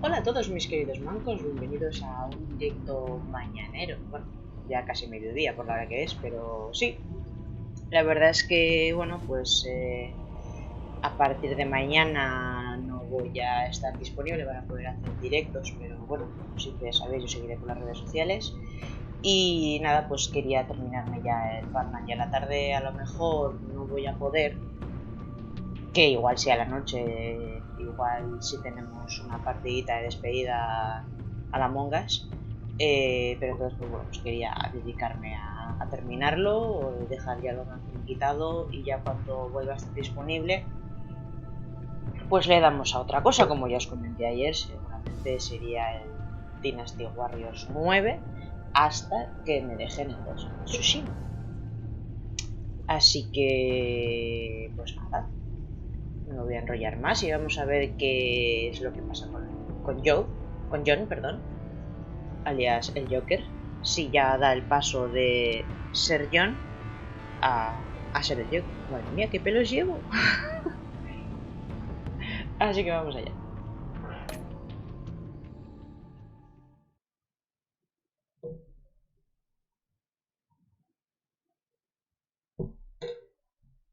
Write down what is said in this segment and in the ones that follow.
Hola a todos mis queridos mancos, bienvenidos a un directo mañanero. Bueno, ya casi mediodía por la hora que es, pero sí. La verdad es que, bueno, pues a partir de mañana no voy a estar disponible para poder hacer directos, pero bueno, como siempre sabéis, yo seguiré con las redes sociales. Y nada, pues quería terminarme ya el Batman. Ya a la tarde a lo mejor no voy a poder, que igual sea la noche, igual si tenemos una partidita de despedida a la Mongas, pero entonces pues bueno, pues quería dedicarme a terminarlo, o dejar ya lo más quitado y ya cuando vuelva a estar disponible, pues le damos a otra cosa, como ya os comenté ayer, seguramente sería el Dynasty Warriors 9 hasta que me dejen el Ghost of Tsushima. Así que, pues nada, no me voy a enrollar más y vamos a ver qué es lo que pasa con John, perdón, alias el Joker, si ya da el paso de ser John a ser el Joker. Madre mía, qué pelos llevo. Así que vamos allá.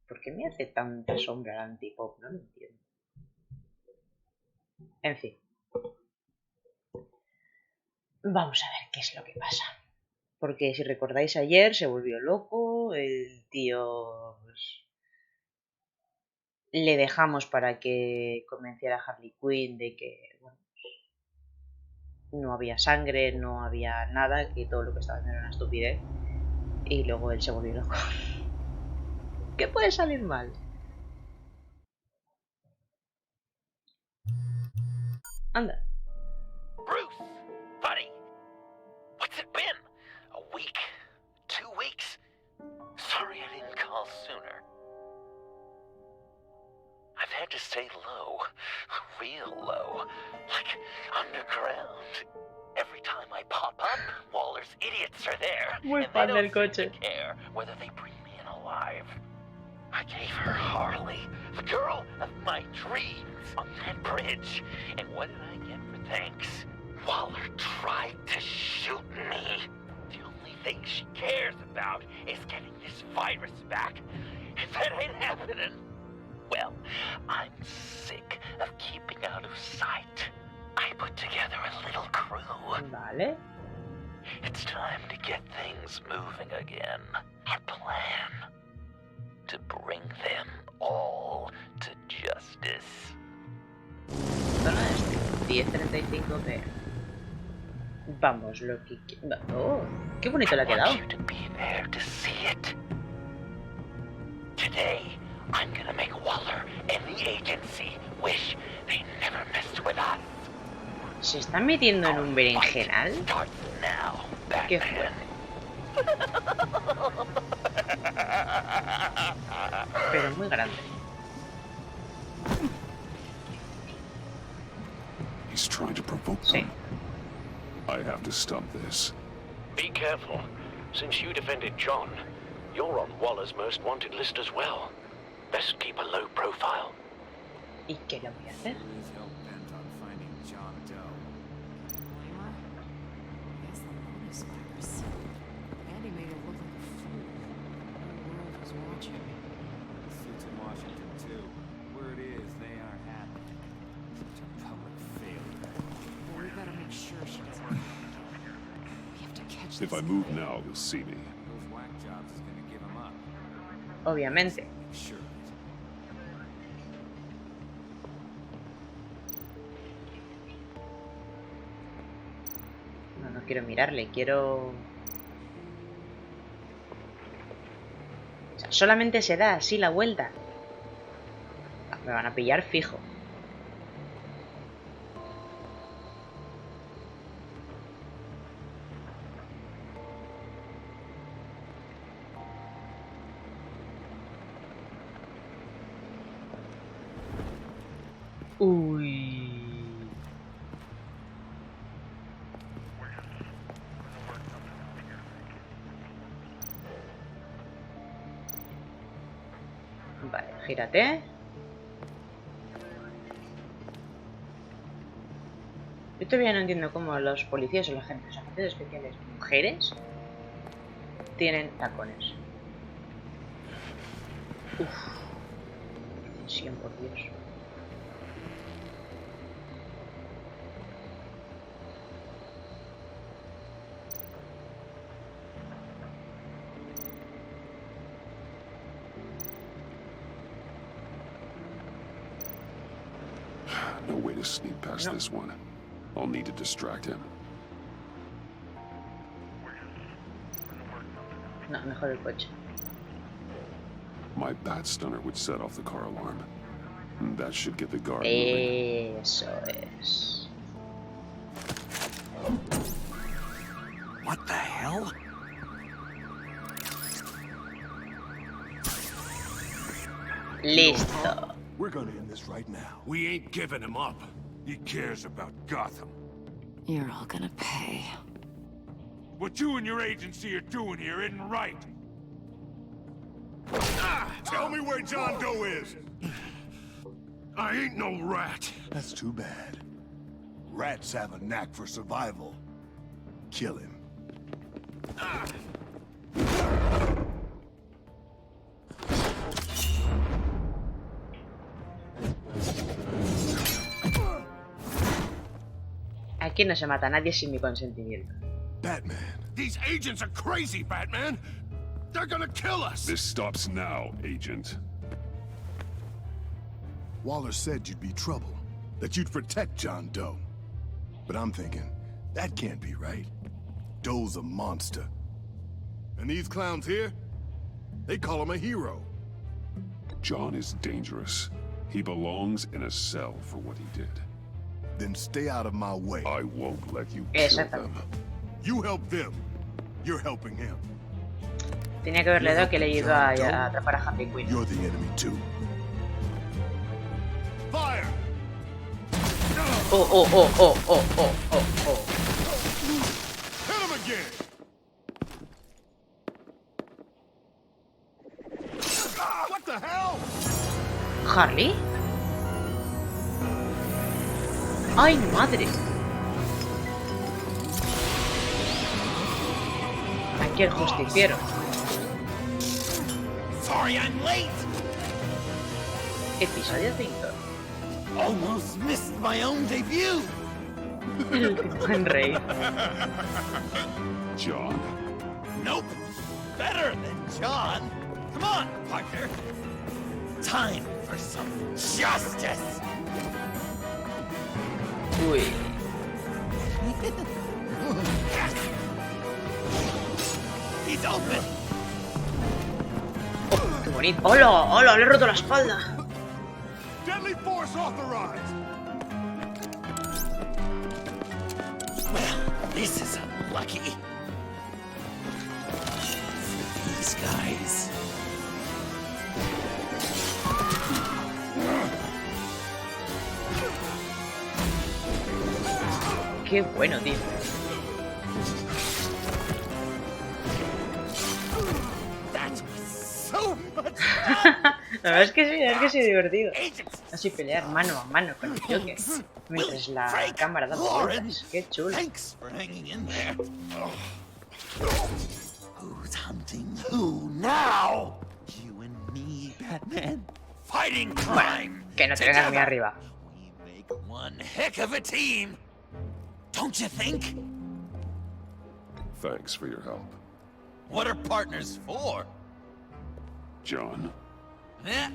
¿Por qué me hace tanta sombra el antipop? No lo entiendo. En fin, vamos a ver qué es lo que pasa. Porque si recordáis ayer se volvió loco, el tío le dejamos para que convenciera a Harley Quinn de que bueno, no había sangre, no había nada, que todo lo que estaba haciendo era una estupidez. Y luego él se volvió loco. ¿Qué puede salir mal? Anda. Bruce, buddy, what's it been? A week? 2 weeks? Sorry I didn't call sooner. I've had to stay low, real low, like underground. Every time I pop up, Waller's idiots are there, Muy and they fan don't del seem to coche. care whether they bring me in alive. I gave her Harley, the girl of my dreams, on that bridge, and what did I get for thanks? Waller tried to shoot me. The only thing she cares about is getting this virus back. If that ain't happening, well, I'm sick of keeping out of sight. I put together a little crew. Vale. It's time to get things moving again. Our plan. To bring them all to justice. Zona de 10:35 p. Vamos, lo que... Oh, qué bonito le ha I want quedado. you to be there to see it. Today, I'm gonna make Waller and the agency wish they never messed with us. ¿Se está metiendo en un berenjenal? Starts now, Qué Batman. Pero muy grande. He's trying to provoke Sí. them. I have to stop this. Be careful. Since you defended John, you're on Waller's most wanted list as well. Best keep a low profile. ¿Y qué le voy a hacer? If I move now, you'll see me. Obviamente. No quiero mirarle, quiero... O sea, solamente se da así la vuelta. Me van a pillar fijo. Uy. Vale, gírate. Yo todavía no entiendo cómo los policías o los agentes especiales mujeres tienen tacones. Uff, qué tensión, por Dios. No way to sneak past this one. I'll need to distract him. No, mejor el coche. My bat stunner would set off the car alarm. That should get the guard moving. Eso es. What the hell? Listo. We're gonna end this right now. We ain't giving him up. He cares about Gotham. You're all gonna pay. What you and your agency are doing here isn't right. Tell me where John Doe is! I ain't no rat. That's too bad. Rats have a knack for survival. Kill him. Aquí no se mata a nadie sin mi consentimiento. Batman. These agents are crazy, Batman. They're gonna kill us. This stops now, Agent. Waller said you'd be trouble. That you'd protect John Doe. But I'm thinking, that can't be right. Doe's a monster. And these clowns here? They call him a hero. John is dangerous. He belongs in a cell for what he did. Then stay out of my way. I won't let you kill them. You help them. You're helping him. Tenía que haberle dado que le ayudó a atrapar a Harley Quinn. You're the enemy too. Fire! Oh, oh, oh, oh, oh, oh, oh, oh. Hit him again! What the hell? ¿Harley? ¡Ay, madre! Aquí el justiciero. Sorry I'm late. Episodio 5. Almost missed my own debut. El buen rey. John? Nope. Better than John. Come on, partner. Time for some justice. Uy. He's open. Oh, qué bonito. ¡Hola! ¡Hola! Le he roto la espalda. Deadly force authorized! Well, this is unlucky. These guys. Qué bueno, tío. That was so much La verdad es que sí, divertido. agents. Así pelear mano a mano con el Joker. Mientras la cámara da vueltas. Qué chulo. Thanks for hanging in there. Who's hunting who now? You and me, Batman. Fighting crime. Que no te vengas a mí arriba. We make one heck of a team. Don't you think? Thanks for your help. What are partners for? John? Eh?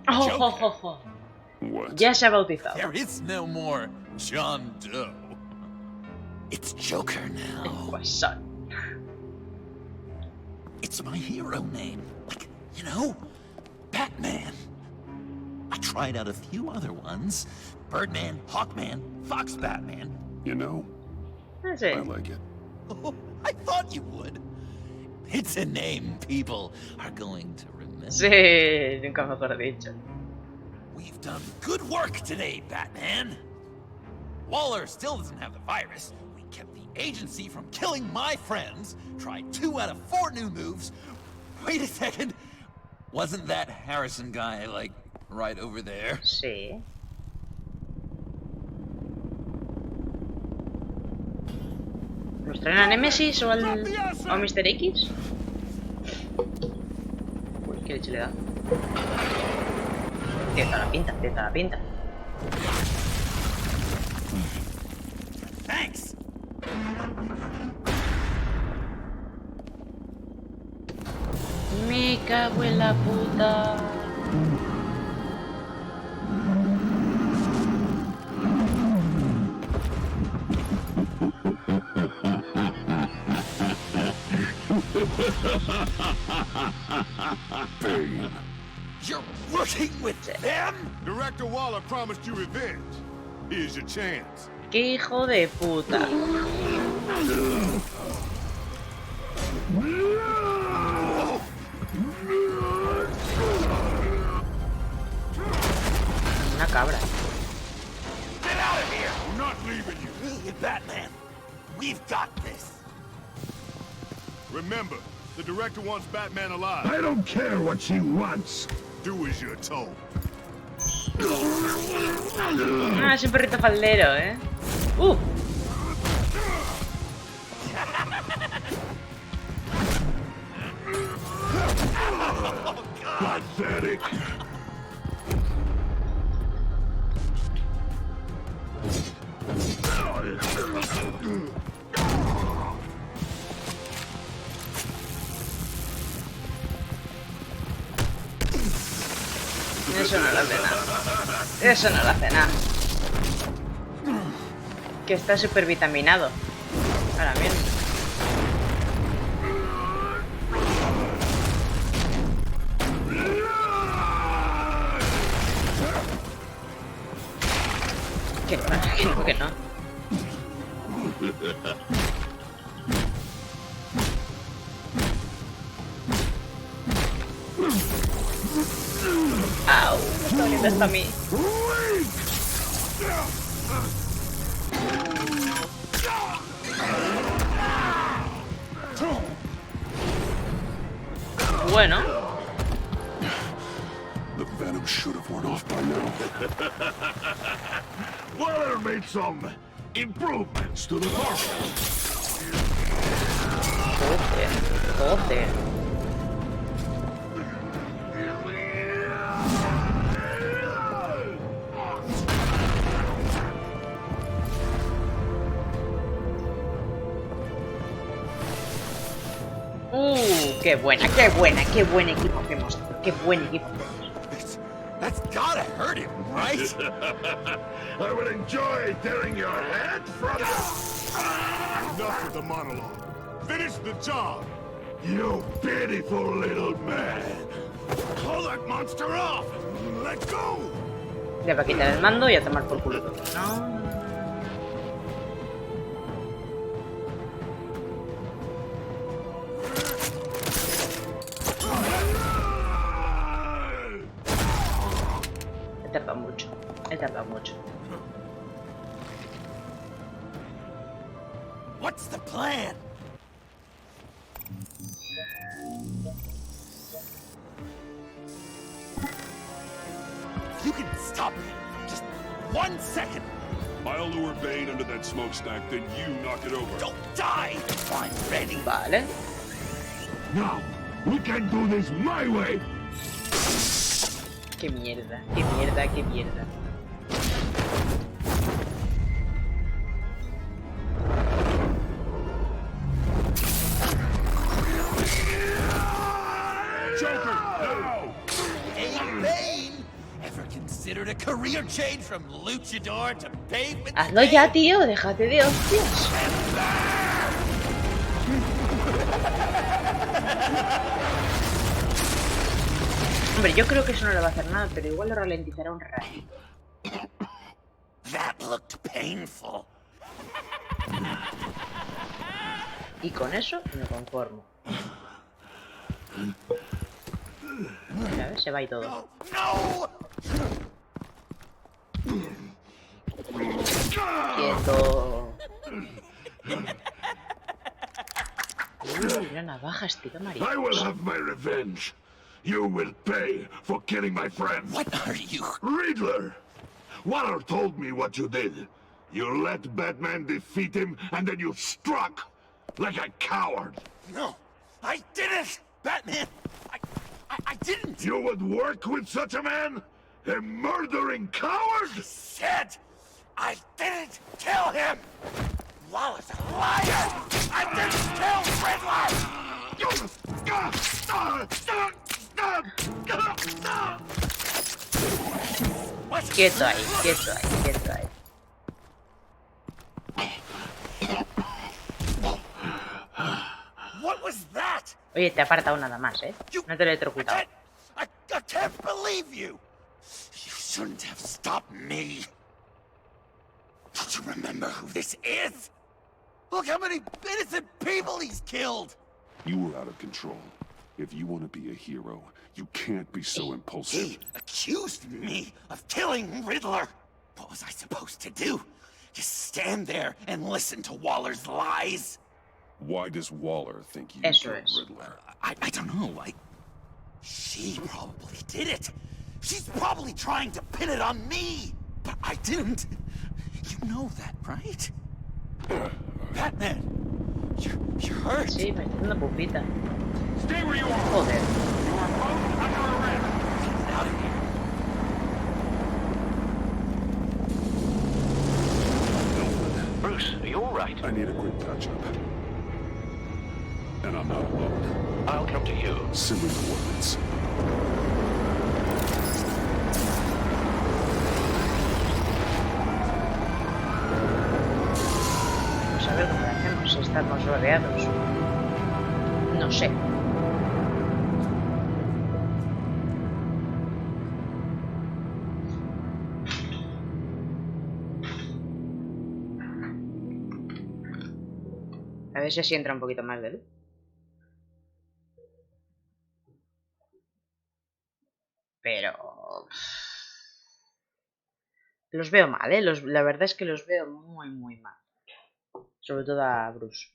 Oh, Joker. oh, oh, oh. What? Ya se ha bautizado. There is no more John Doe. It's Joker now. Guasón. It's my hero name. Like, you know, Batman. I tried out a few other ones. Birdman, Hawkman, Fox Batman. You know, No I sé. like it. Oh, I thought you would. It's a name people are going to remember. Sí, nunca mejor dicho. We've done good work today, Batman. Waller still doesn't have the virus. We kept the agency from killing my friends. Tried 2 out of 4 new moves. Wait a second. Wasn't that Harrison guy, like, right over there? Sí. ¿Nos traen a Nemesis o al... o a Mr. X? Uy, qué leche le da. Tiene toda la pinta, tiene toda la pinta. Thanks. Me cago en la puta. Bane. You're working with them? Director Waller promised you revenge. Here's your chance. ¡Qué hijo de puta! Una cabra. Get out of here! I'm not leaving you. Me and Batman, we've got this. Remember, the director wants Batman alive. I don't care what she wants. Do as you're told. Ah, es un perrito faldero, ¿eh? Pathetic. Eso no lo hace nada. Eso no lo hace nada. Que está súper vitaminado. Ahora bien. Que no, que no. Au, me está doliendo esto a mí. Bueno. The venom should have worn off by now. Waller made some improvements to the car. Joder. Qué buena, qué buen equipo que hemos tenido, qué buen equipo que hemos. That's gotta hurt him, right? I will enjoy tearing your head from Enough with the monologue. Finish the job. you, pitiful little man. Call that monster off. Let go. Le va a quitar el mando y a tomar por culo. No. He tardado mucho. What's the plan? You can stop me. Just 1 second. I'll lure Bane under that smokestack, then you knock it over. Don't die. I'm ready. Vale. Now, we can do this my way. Qué mierda, qué mierda, qué mierda. Joker, no. Hey, Bane! Ever considered a career change from luchador to pavement? Hazlo ya, tío, déjate de hostias. Hombre, yo creo que eso no le va a hacer nada, pero igual lo ralentizará un rato. That looked painful. Y con eso me conformo. ¿Sabes? Se va y todo. No! Quieto. Una navaja estilo I will mariposa. have my revenge. You will pay for killing my friend. What are you? Riddler! Waller told me what you did. You let Batman defeat him, and then you struck. Like a coward. No, I didn't, Batman. I didn't. You would work with such a man? A murdering coward? I said I didn't kill him. Wallace is a liar. I didn't kill Riddler. Quieto ahí, quieto ahí, quieto ahí. What was that? Oye, te ha apartado nada más, ¿eh? No te lo he electrocutado. I can't believe you. You shouldn't have stopped me. Don't you remember who this is? Look how many innocent people he's killed. You were out of control. If you want to be a hero, you can't be so impulsive. He accused me of killing Riddler. What was I supposed to do? Just stand there and listen to Waller's lies? Why does Waller think you Eso killed es. Riddler? I don't know. She probably did it. She's probably trying to pin it on me. But I didn't. You know that, right? Batman, you're hurt. Sí, me está dando pupita. Stay where you are. Joder. You are both under arrest. Get out of here. Bruce, are you all right? I need a quick touch-up. And I'm not alone. I'll come to you. Send me coordinates. Vamos a ver cómo lo hacemos si estamos rodeados. No sé. A ver si así entra un poquito más de luz. Pero... los veo mal, ¿eh? La verdad es que los veo muy, muy mal. Sobre todo a Bruce.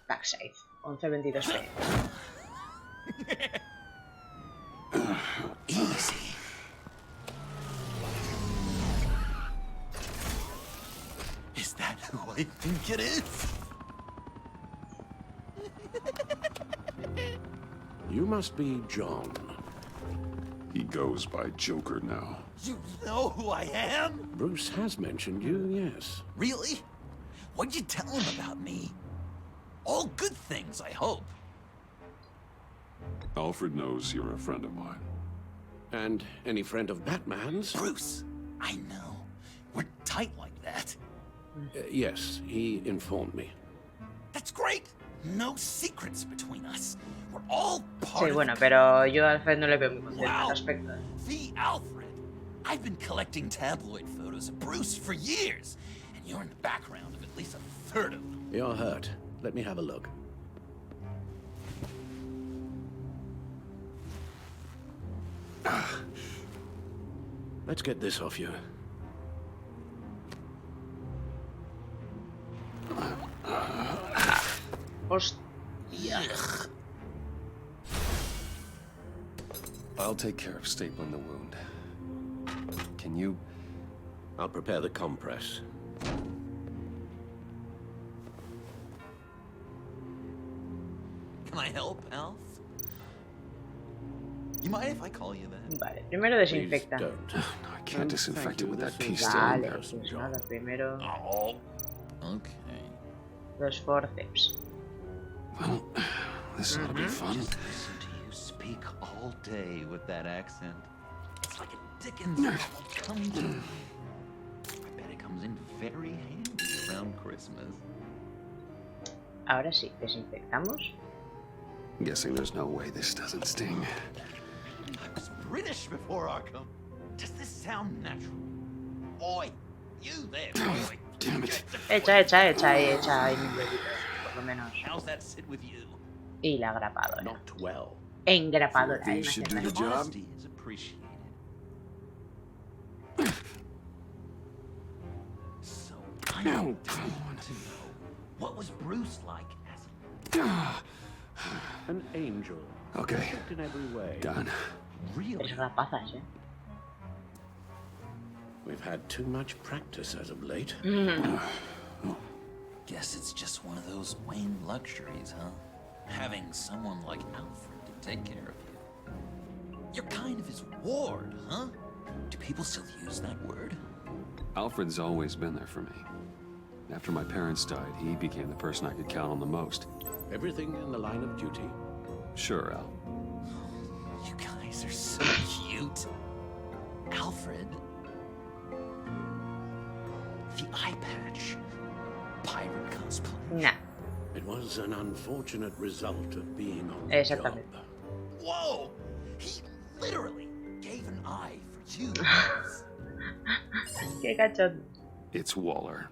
Darkseid. 1122p. Easy. Is that who I think it is? You must be John. He goes by Joker now. You know who I am? Bruce has mentioned you, yes. Really? What'd you tell him about me? All good things, I hope. Alfred knows you're a friend of mine. And any friend of Batman's? Bruce, I know. We're tight like that. Yes, he informed me. That's great. No secrets between us. We're all part Sí, of bueno, the... pero yo a Alfred no le veo muy contento al Wow. respecto. The Alfred. I've been collecting tabloid photos of Bruce for years, and you're in the background of at least a third of them. You're hurt. Let me have a look. Let's get this off you. Hostia. I'll take care of stapling the wound. Can you... I'll prepare the compress. Can I help, Alf? You mind if I call you that? Vale, primero Please desinfecta. don't. No, I can't disinfect it with that piece still in Vale, there. pues nada, primero Oh. Okay. los forceps. Well, this ought to be fun. Just listen to you speak all day with that accent. It's like a Dickens novel come to me. I bet it comes in very handy around Christmas. Ahora sí, desinfectamos. Guessing there's no way this doesn't sting. I was British before Arkham. Does this sound natural? Oi, you there, boy. Damn it. Echa ahí mi huevito, por lo menos. How's that sit with you? Y la grapadora. Not well. Engrapadora, ¿eh? These should do the job. Honesty is appreciated. So, I want to know, what was Bruce like as An angel. Okay, Perfect in every way. done. really? Tres rapazas, ¿eh? We've had too much practice as of late. Guess it's just one of those Wayne luxuries, huh? Having someone like Alfred to take care of you. You're kind of his ward, huh? Do people still use that word? Alfred's always been there for me. After my parents died, he became the person I could count on the most. Everything in the line of duty. Sure, Al. You guys are so cute. Alfred. The eye patch. Pirate cosplay. Nah, It was an unfortunate result of being on the job. exactamente. Whoa! He literally gave an eye for you. Qué cachondo. It's Waller.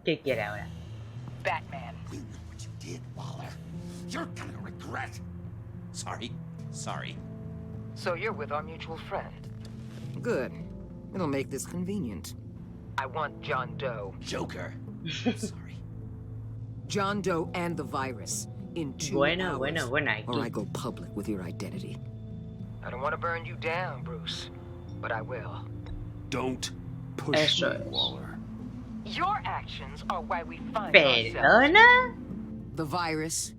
¿Qué quiere ahora? Batman. We know what you did, Waller. You're gonna regret. Sorry. So you're with our mutual friend. Good. It'll make this convenient. I want John Doe. Joker. Sorry. John Doe and the virus in 2 Bueno, hours, bueno, or I aquí. go public with your identity. I don't want to burn you down, Bruce, but I will. Don't push Eso me, es. Waller. Your actions are why we find ourselves. ¿Perdona? The virus,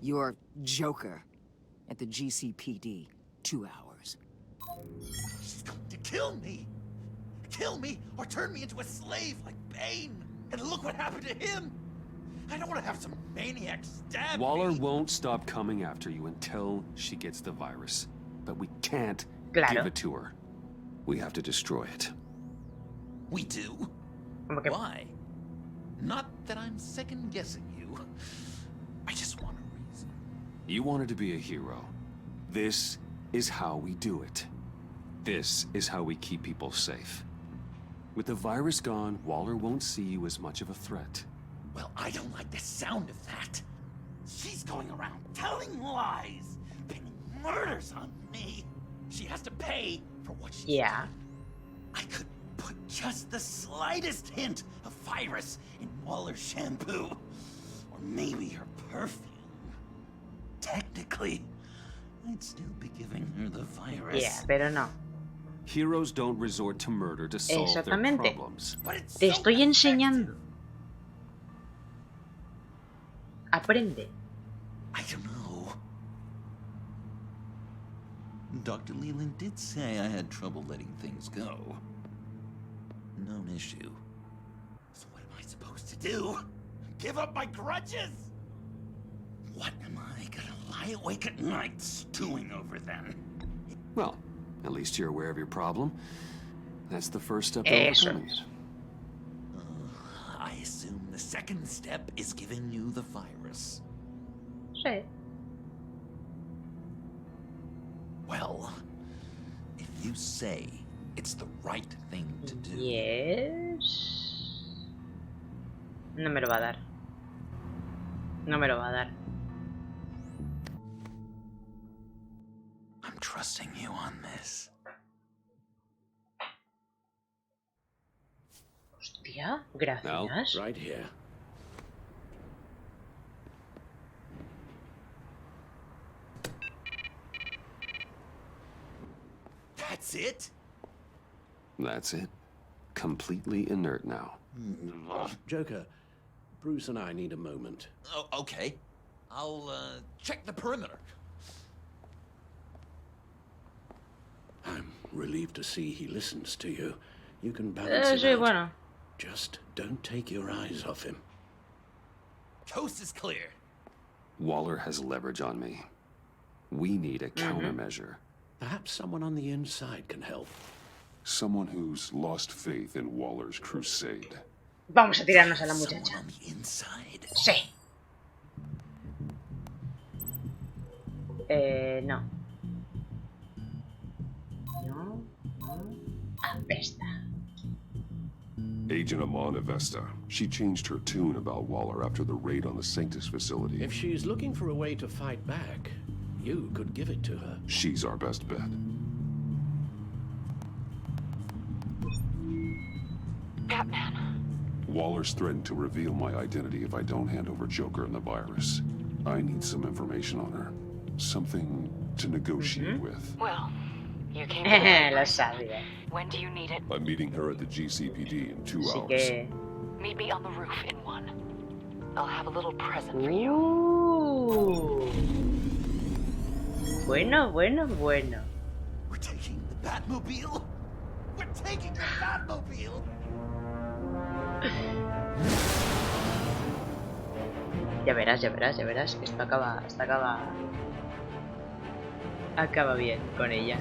your Joker, at the GCPD, 2 hours. She's going to kill me. Kill me or turn me into a slave like Bane. And look what happened to him. I don't want to have some maniac stab Waller me. won't stop coming after you until she gets the virus. But we can't Claro. give it to her. We have to destroy it. We do? Como que- Why? Not that I'm second-guessing you. I just want a reason. You wanted to be a hero. This is how we do it. This is how we keep people safe. With the virus gone, Waller won't see you as much of a threat. Well, I don't like the sound of that. She's going around telling lies, pinning murders on me. She has to pay for what she's Yeah. done. I could put just the slightest hint of virus in Waller's shampoo. Or maybe her perfume. Technically, I'd still be giving her the virus. Yeah, pero no. Heroes don't resort to murder to solve their Exactamente. problems. But it's Te so estoy effective. enseñando. Aprende. I don't know. Dr. Leland did say I had trouble letting things go. Known issue. So what am I supposed to do? Give up my grudges? What am I gonna lie awake at night stewing over then? Well, at least you're aware of your problem. That's the first step to Eso. overcoming it. I assume the second step is giving you the virus. Sí. Well, if you say it's the right thing to do. Yes. No me lo va a dar. No me lo va a dar. I'm trusting you on this. Hostia, gracias. Right here. That's it? That's it. Completely inert now. Joker, Bruce and I need a moment. Oh, okay. I'll check the perimeter. I'm relieved to see he listens to you. You can balance it Sí, out. bueno. Just don't take your eyes off him. Coast is clear. Waller has leverage on me. We need a countermeasure. Perhaps someone on the inside can help. Someone who's lost faith in Waller's crusade. Vamos a tirarnos a la Someone muchacha. on the inside. Sí. No. No, no. Apesta. Agent Amanda Vesta. She changed her tune about Waller after the raid on the Sanctus facility. If she's looking for a way to fight back, you could give it to her. She's our best bet. Batman. Waller's threatened to reveal my identity if I don't hand over Joker and the virus. I need some information on her. Something to negotiate with. Well, you came to the right Lo person. sabía. When do you need it? I'm meeting her at the GCPD in 2 Así hours. que... Meet me on the roof in 1. I'll have a little present for you. Bueno, bueno, bueno. We're taking the Batmobile? We're taking the Batmobile! Ya verás, ya verás, ya verás. Esto acaba bien con ella.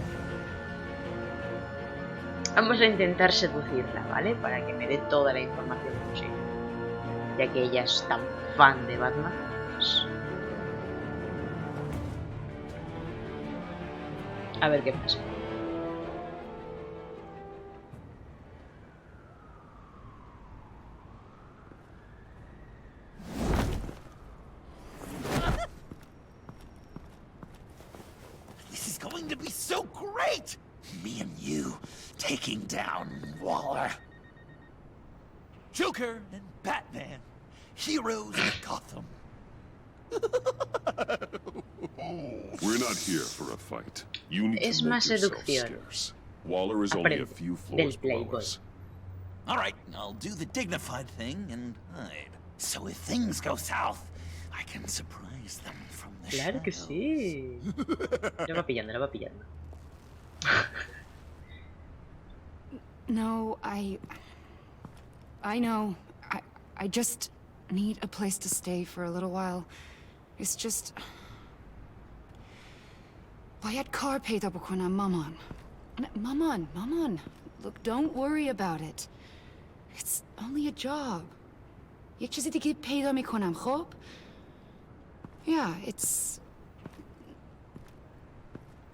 Vamos a intentar seducirla, ¿vale? Para que me dé toda la información posible. Ya que ella es tan fan de Batman. Pues... a ver qué pasa. This is going to be so great! Me and you taking down Waller. Joker and Batman, heroes of Gotham. We're not here for a fight. You need Es to make más yourself seducción. scarce. Waller is only a few floors below us. All right, I'll do the dignified thing and hide. So if things go south, I can surprise them from the Claro que shadows. sí. Lo va pillando, lo va pillando. No, I know. I just need a place to stay for a little while. It's just... باید کار پیدا بکنم مامان. مامان. Look, don't worry about it. It's only a job. یک چیزی دیگه پیدا میکنم، خب؟ Yeah, it's...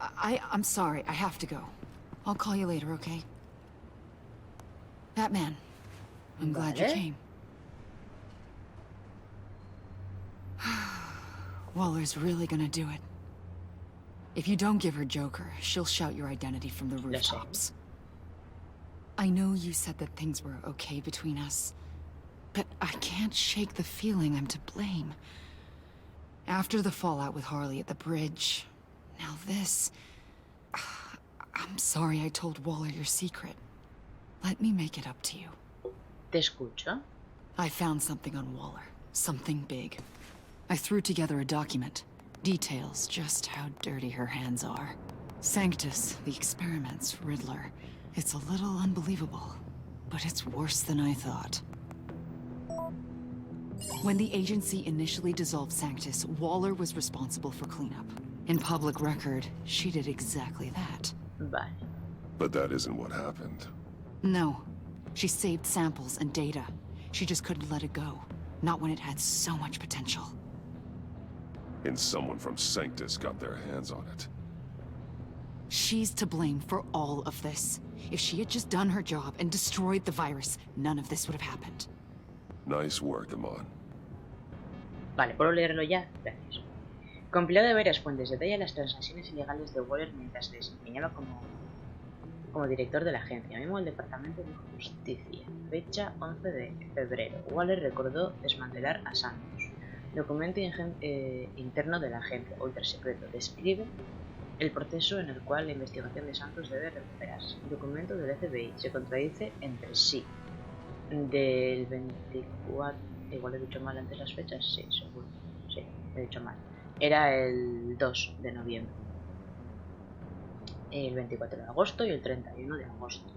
I'm sorry, I have to go. I'll call you later, okay? Batman, I'm glad you came. Waller's really gonna do it. If you don't give her Joker, she'll shout your identity from the rooftops. I know you said that things were okay between us, but I can't shake the feeling I'm to blame. After the fallout with Harley at the bridge, now this... I'm sorry I told Waller your secret. Let me make it up to you. Te escucho. I found something on Waller. Something big. I threw together a document. Details just how dirty her hands are. Sanctus, the experiments, Riddler. It's a little unbelievable, but it's worse than I thought. When the agency initially dissolved Sanctus, Waller was responsible for cleanup. In public record, she did exactly that. Vale. But that isn't what happened. No. She saved samples and data. She just couldn't let it go. Not when it had so much potential. And someone from Sanctus got their hands on it. She's to blame for all of this. If she had just done her job and destroyed the virus, none of this would have happened. Nice work, Amon. Vale, ¿puedo leerlo ya? Gracias. Compilado de varias fuentes, detalla las transacciones ilegales de Waller mientras se desempeñaba como director de la agencia, mismo el Departamento de Justicia. Fecha 11 de febrero. Waller recordó desmantelar a Santos. Documento interno de la agencia, ultra secreto. Describe el proceso en el cual la investigación de Santos debe recuperarse. Documento del FBI. Se contradice entre sí. Del 24... Igual he dicho mal antes las fechas. Sí, seguro. Sí, he dicho mal. Era el 2 de noviembre. El 24 de agosto y el 31 de agosto.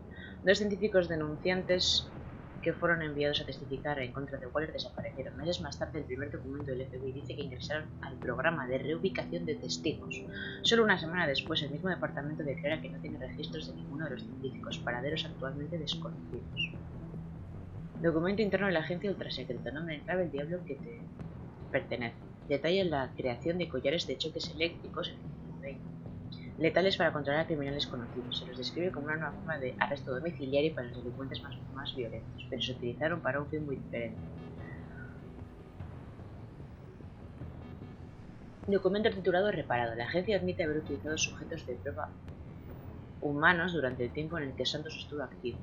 Dos científicos denunciantes que fueron enviados a testificar en contra de Waller desaparecieron. Meses más tarde, el primer documento del FBI dice que ingresaron al programa de reubicación de testigos. Solo una semana después, el mismo departamento declara que no tiene registros de ninguno de los científicos, paraderos actualmente desconocidos. Documento interno de la agencia ultrasecreto. Nombre en clave: el diablo que te pertenece. Detalla la creación de collares de choques eléctricos en el último 20. Letales para controlar a criminales conocidos. Se los describe como una nueva forma de arresto domiciliario para los delincuentes más violentos, pero se utilizaron para un fin muy diferente. Documento titulado Reparado. La agencia admite haber utilizado sujetos de prueba humanos durante el tiempo en el que Santos estuvo activo,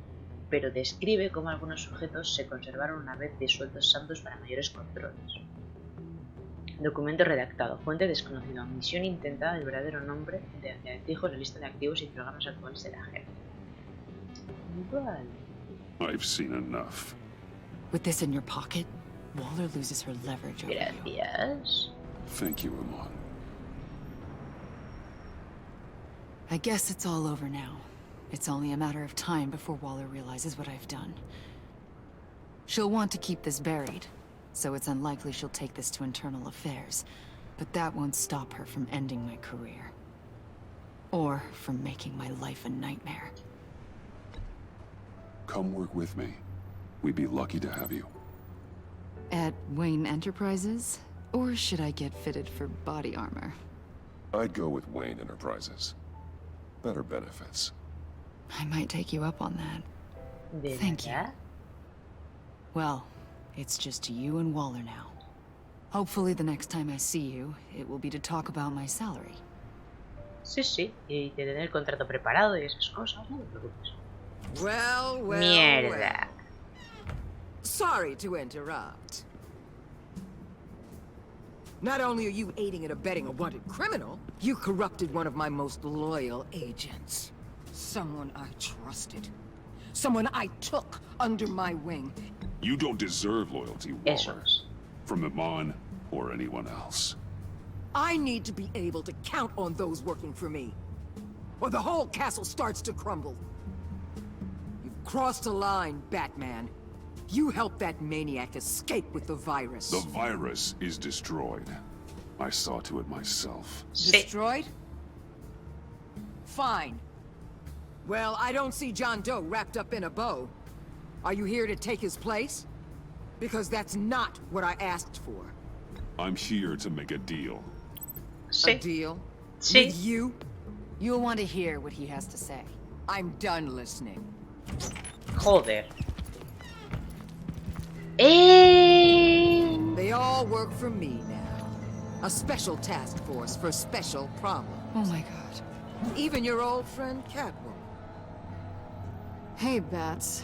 pero describe cómo algunos sujetos se conservaron una vez disueltos Santos para mayores controles. Documento redactado. Fuente desconocida. Omisión intentada del verdadero nombre de acertijo en la lista de activos y programas actuales de la agencia. Vale. I've seen enough. With this in your pocket, Waller loses her leverage over you. Gracias. Thank you, Amon. I guess it's all over now. It's only a matter of time before Waller realizes what I've done. She'll want to keep this buried, so it's unlikely she'll take this to internal affairs. But that won't stop her from ending my career. Or from making my life a nightmare. Come work with me. We'd be lucky to have you. At Wayne Enterprises? Or should I get fitted for body armor? I'd go with Wayne Enterprises. Better benefits. I might take you up on that. ¿De Thank you. verdad? Well, it's just you and Waller now. Hopefully the next time I see you, it will be to talk about my salary. Sí, sí. Y tener el contrato preparado y esas cosas, no te preocupes. Well, Mierda. well. Sorry to interrupt. Not only are you aiding and abetting a wanted criminal, you corrupted one of my most loyal agents. Someone I trusted. Someone I took under my wing. You don't deserve loyalty, Waller. Eso es. From Amon or anyone else. I need to be able to count on those working for me, or the whole castle starts to crumble. You've crossed a line, Batman. You helped that maniac escape with the virus. The virus is destroyed. I saw to it myself. Sí. Destroyed? Fine. Well, I don't see John Doe wrapped up in a bow. Are you here to take his place? Because that's not what I asked for. I'm here to make a deal. A Sí. deal? Sí. With you? You'll want to hear what he has to say. I'm done listening. Joder. They all work for me now. A special task force for special problems. Oh my god. Even your old friend Catwoman. Hey, Bats.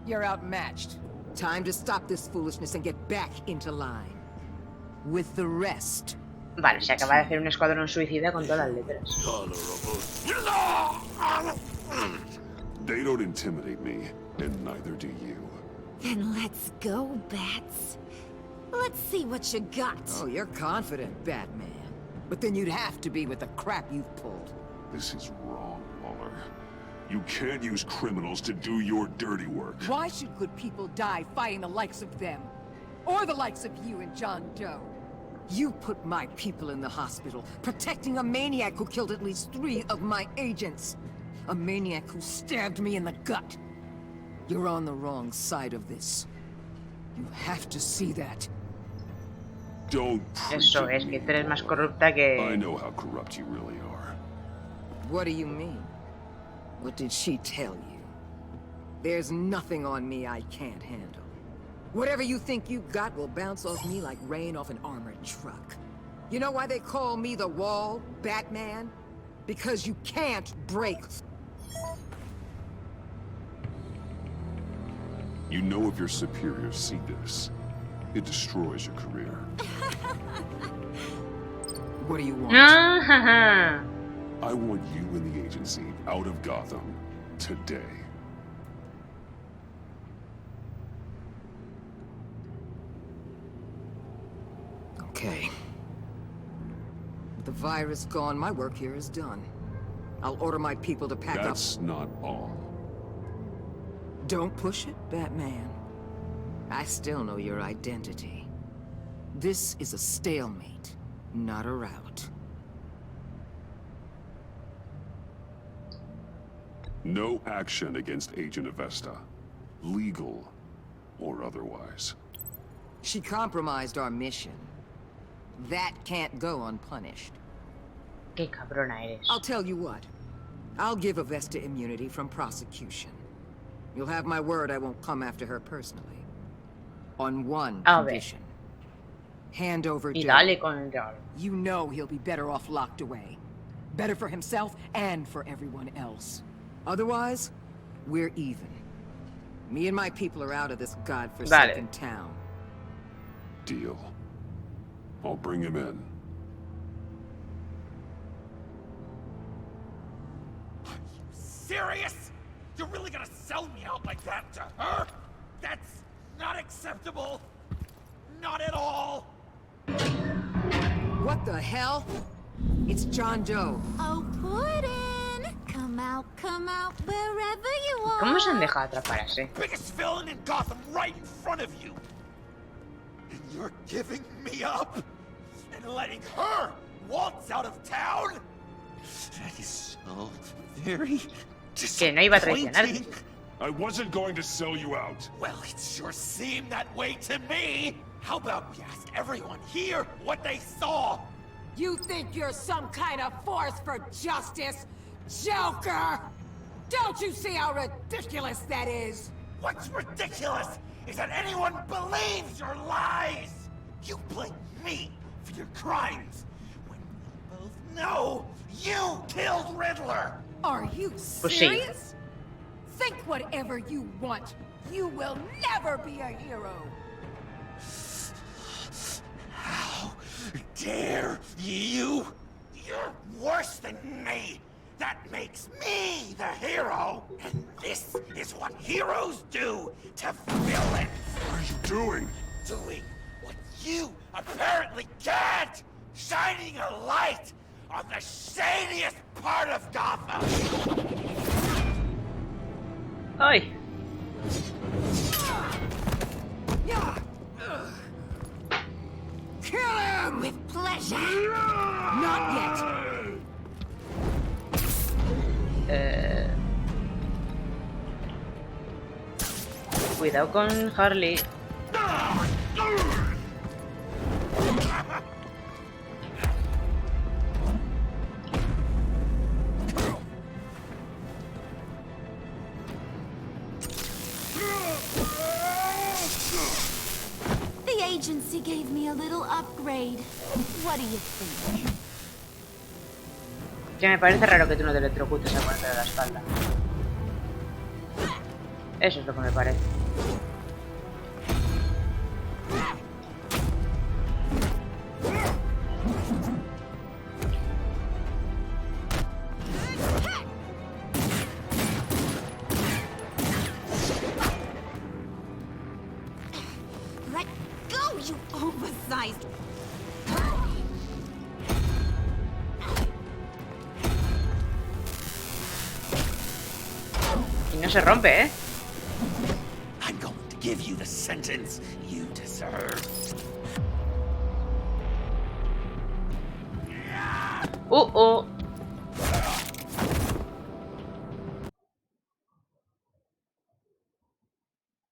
You're outmatched. Time to stop this foolishness and get back into line. With the rest. Vale, se acaba de hacer un escuadrón suicida con todas las letras. They don't intimidate me, and neither do you. Then let's go, Bats. Let's see what you got. Oh, you're confident, Batman. But then you'd have to be with the crap you've pulled. This is wrong, Waller. You can't use criminals to do your dirty work. Why should good people die fighting the likes of them? Or the likes of you and John Doe? You put my people in the hospital, protecting a maniac who killed at least 3 of my agents. A maniac who stabbed me in the gut. You're on the wrong side of this. You have to see that. Don't Eso es, que tú eres más corrupta que... I know how corrupt you really are. What do you mean? What did she tell you? There's nothing on me I can't handle. Whatever you think you got will bounce off me like rain off an armored truck. You know why they call me the Wall, Batman? Because you can't break. You know if your superiors see this, it destroys your career. What do you want? Ah, I want you and the agency out of Gotham today. Okay. With the virus gone, my work here is done. I'll order my people to pack up. That's not all. Don't push it, Batman. I still know your identity. This is a stalemate, not a rout. No action against Agent Avesta. Legal or otherwise. She compromised our mission. That can't go unpunished. qué cabrona eres. I'll tell you what. I'll give Avesta immunity from prosecution. You'll have my word I won't come after her personally. On one condition. Hand over Y Doe. dale con el regalo. You know he'll be better off locked away. Better for himself and for everyone else. Otherwise, we're even. Me and my people are out of this godforsaken town. Deal. I'll bring him in. Are you serious? You're really gonna sell me out like that to her? That's not acceptable. not at all! What the hell? It's John Doe. Oh, Puddin'! Come out, wherever you are. ¿Cómo se han dejado atrapar así? Biggest villain in Gotham right in front of you! And you're giving me up? And letting her waltz out of town? That is so very Que no iba a traicionar. disappointing. I wasn't going to sell you out. Well, it sure seemed that way to me. How about we ask everyone here what they saw? You think you're some kind of force for justice, Joker? Don't you see how ridiculous that is? What's ridiculous is that anyone believes your lies. You blame me for your crimes when we both know you killed Riddler. Are you Pues sí. serious? Think whatever you want. You will never be a hero. How dare you? You're worse than me. That makes me the hero. And this is what heroes do to villains. What are you doing? Doing what you apparently can't. Shining a light on the shadiest part of Gotham. ¡Ay! Kill him! With pleasure. Not yet. Cuidado con Harley. The agency gave me a little upgrade. What do you think? Que me parece raro que tú no te electrocutes a ponerte de la espalda. Eso es lo que me parece. Let go, you oversized. Y no se rompe, ¿eh? I'm going to give you the sentence you deserve. Oh.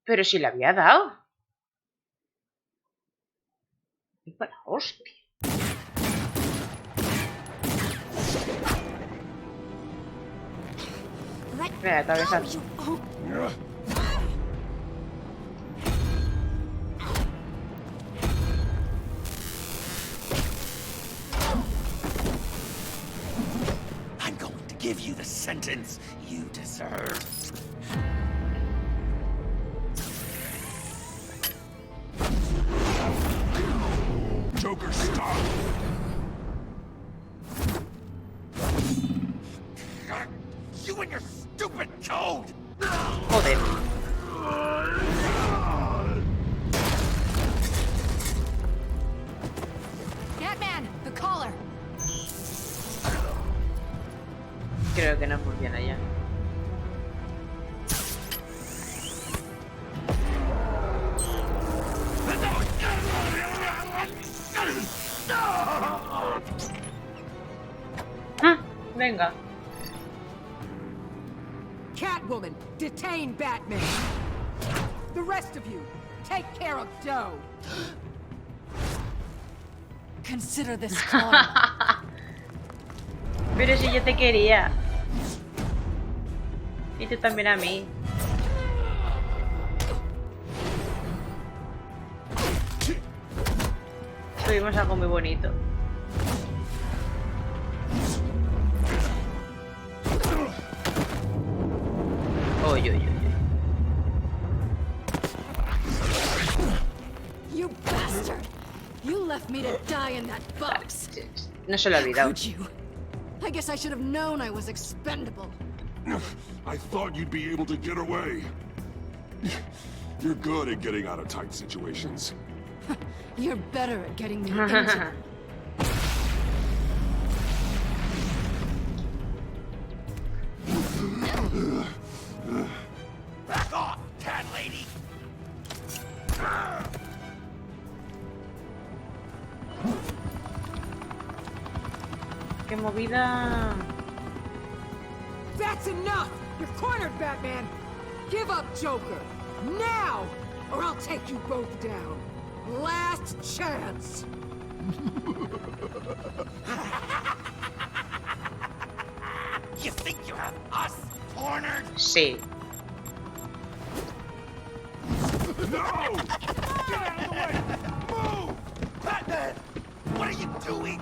Pero si le había dado. ¡Qué para hostia! Let Mira, cabeza. go, you o- I'm going to give you the sentence you deserve. Joker, stop! You and your stupid code! Joder. Batman, the collar. Creo que no funciona ya. Venga. Catwoman, detain Batman. The rest of you, take care of Doe. Consider this karma. Pero si yo te quería. Y tú también a mí. Tuvimos algo muy bonito. Oy, oy, oy. You bastard! You left me to die in that box. No se lo he olvidado. Could you? I guess I should have known I was expendable. I thought you'd be able to get away. You're good at getting out of tight situations. You're better at getting me into... Back off, cat lady! ¡Qué movida! That's enough! You're cornered, Batman! Give up, Joker! Now! Or I'll take you both down. Last chance! You think you have us cornered? Sí. No! Get out of the way! Move! Batman! What are you doing?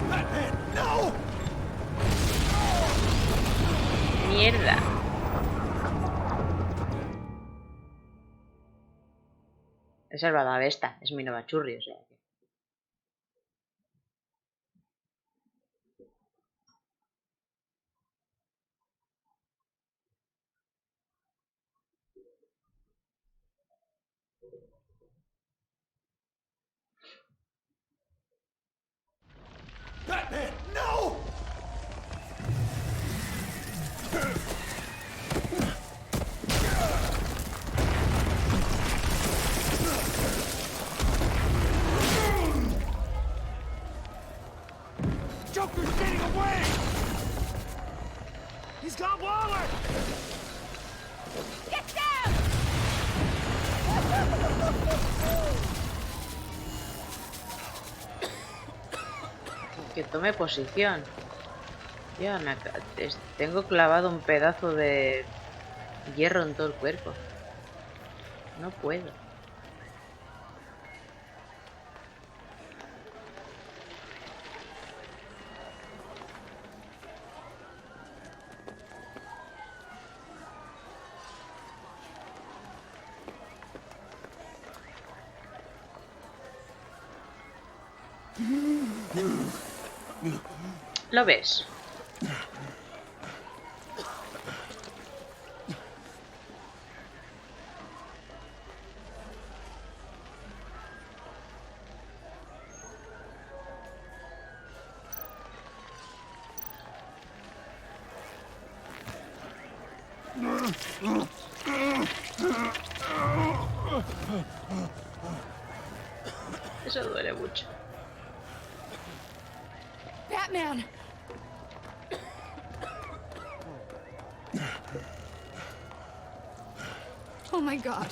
Batman, no! Mierda. He salvado a Vesta, es mi nueva churri, o sea que... Batman, no! Joker's getting away! He's got Waller! Get down! Que tome posición. Ya tengo clavado un pedazo de hierro en todo el cuerpo. No puedo. ¿Lo ves? Eso duele mucho. Batman! Oh my God.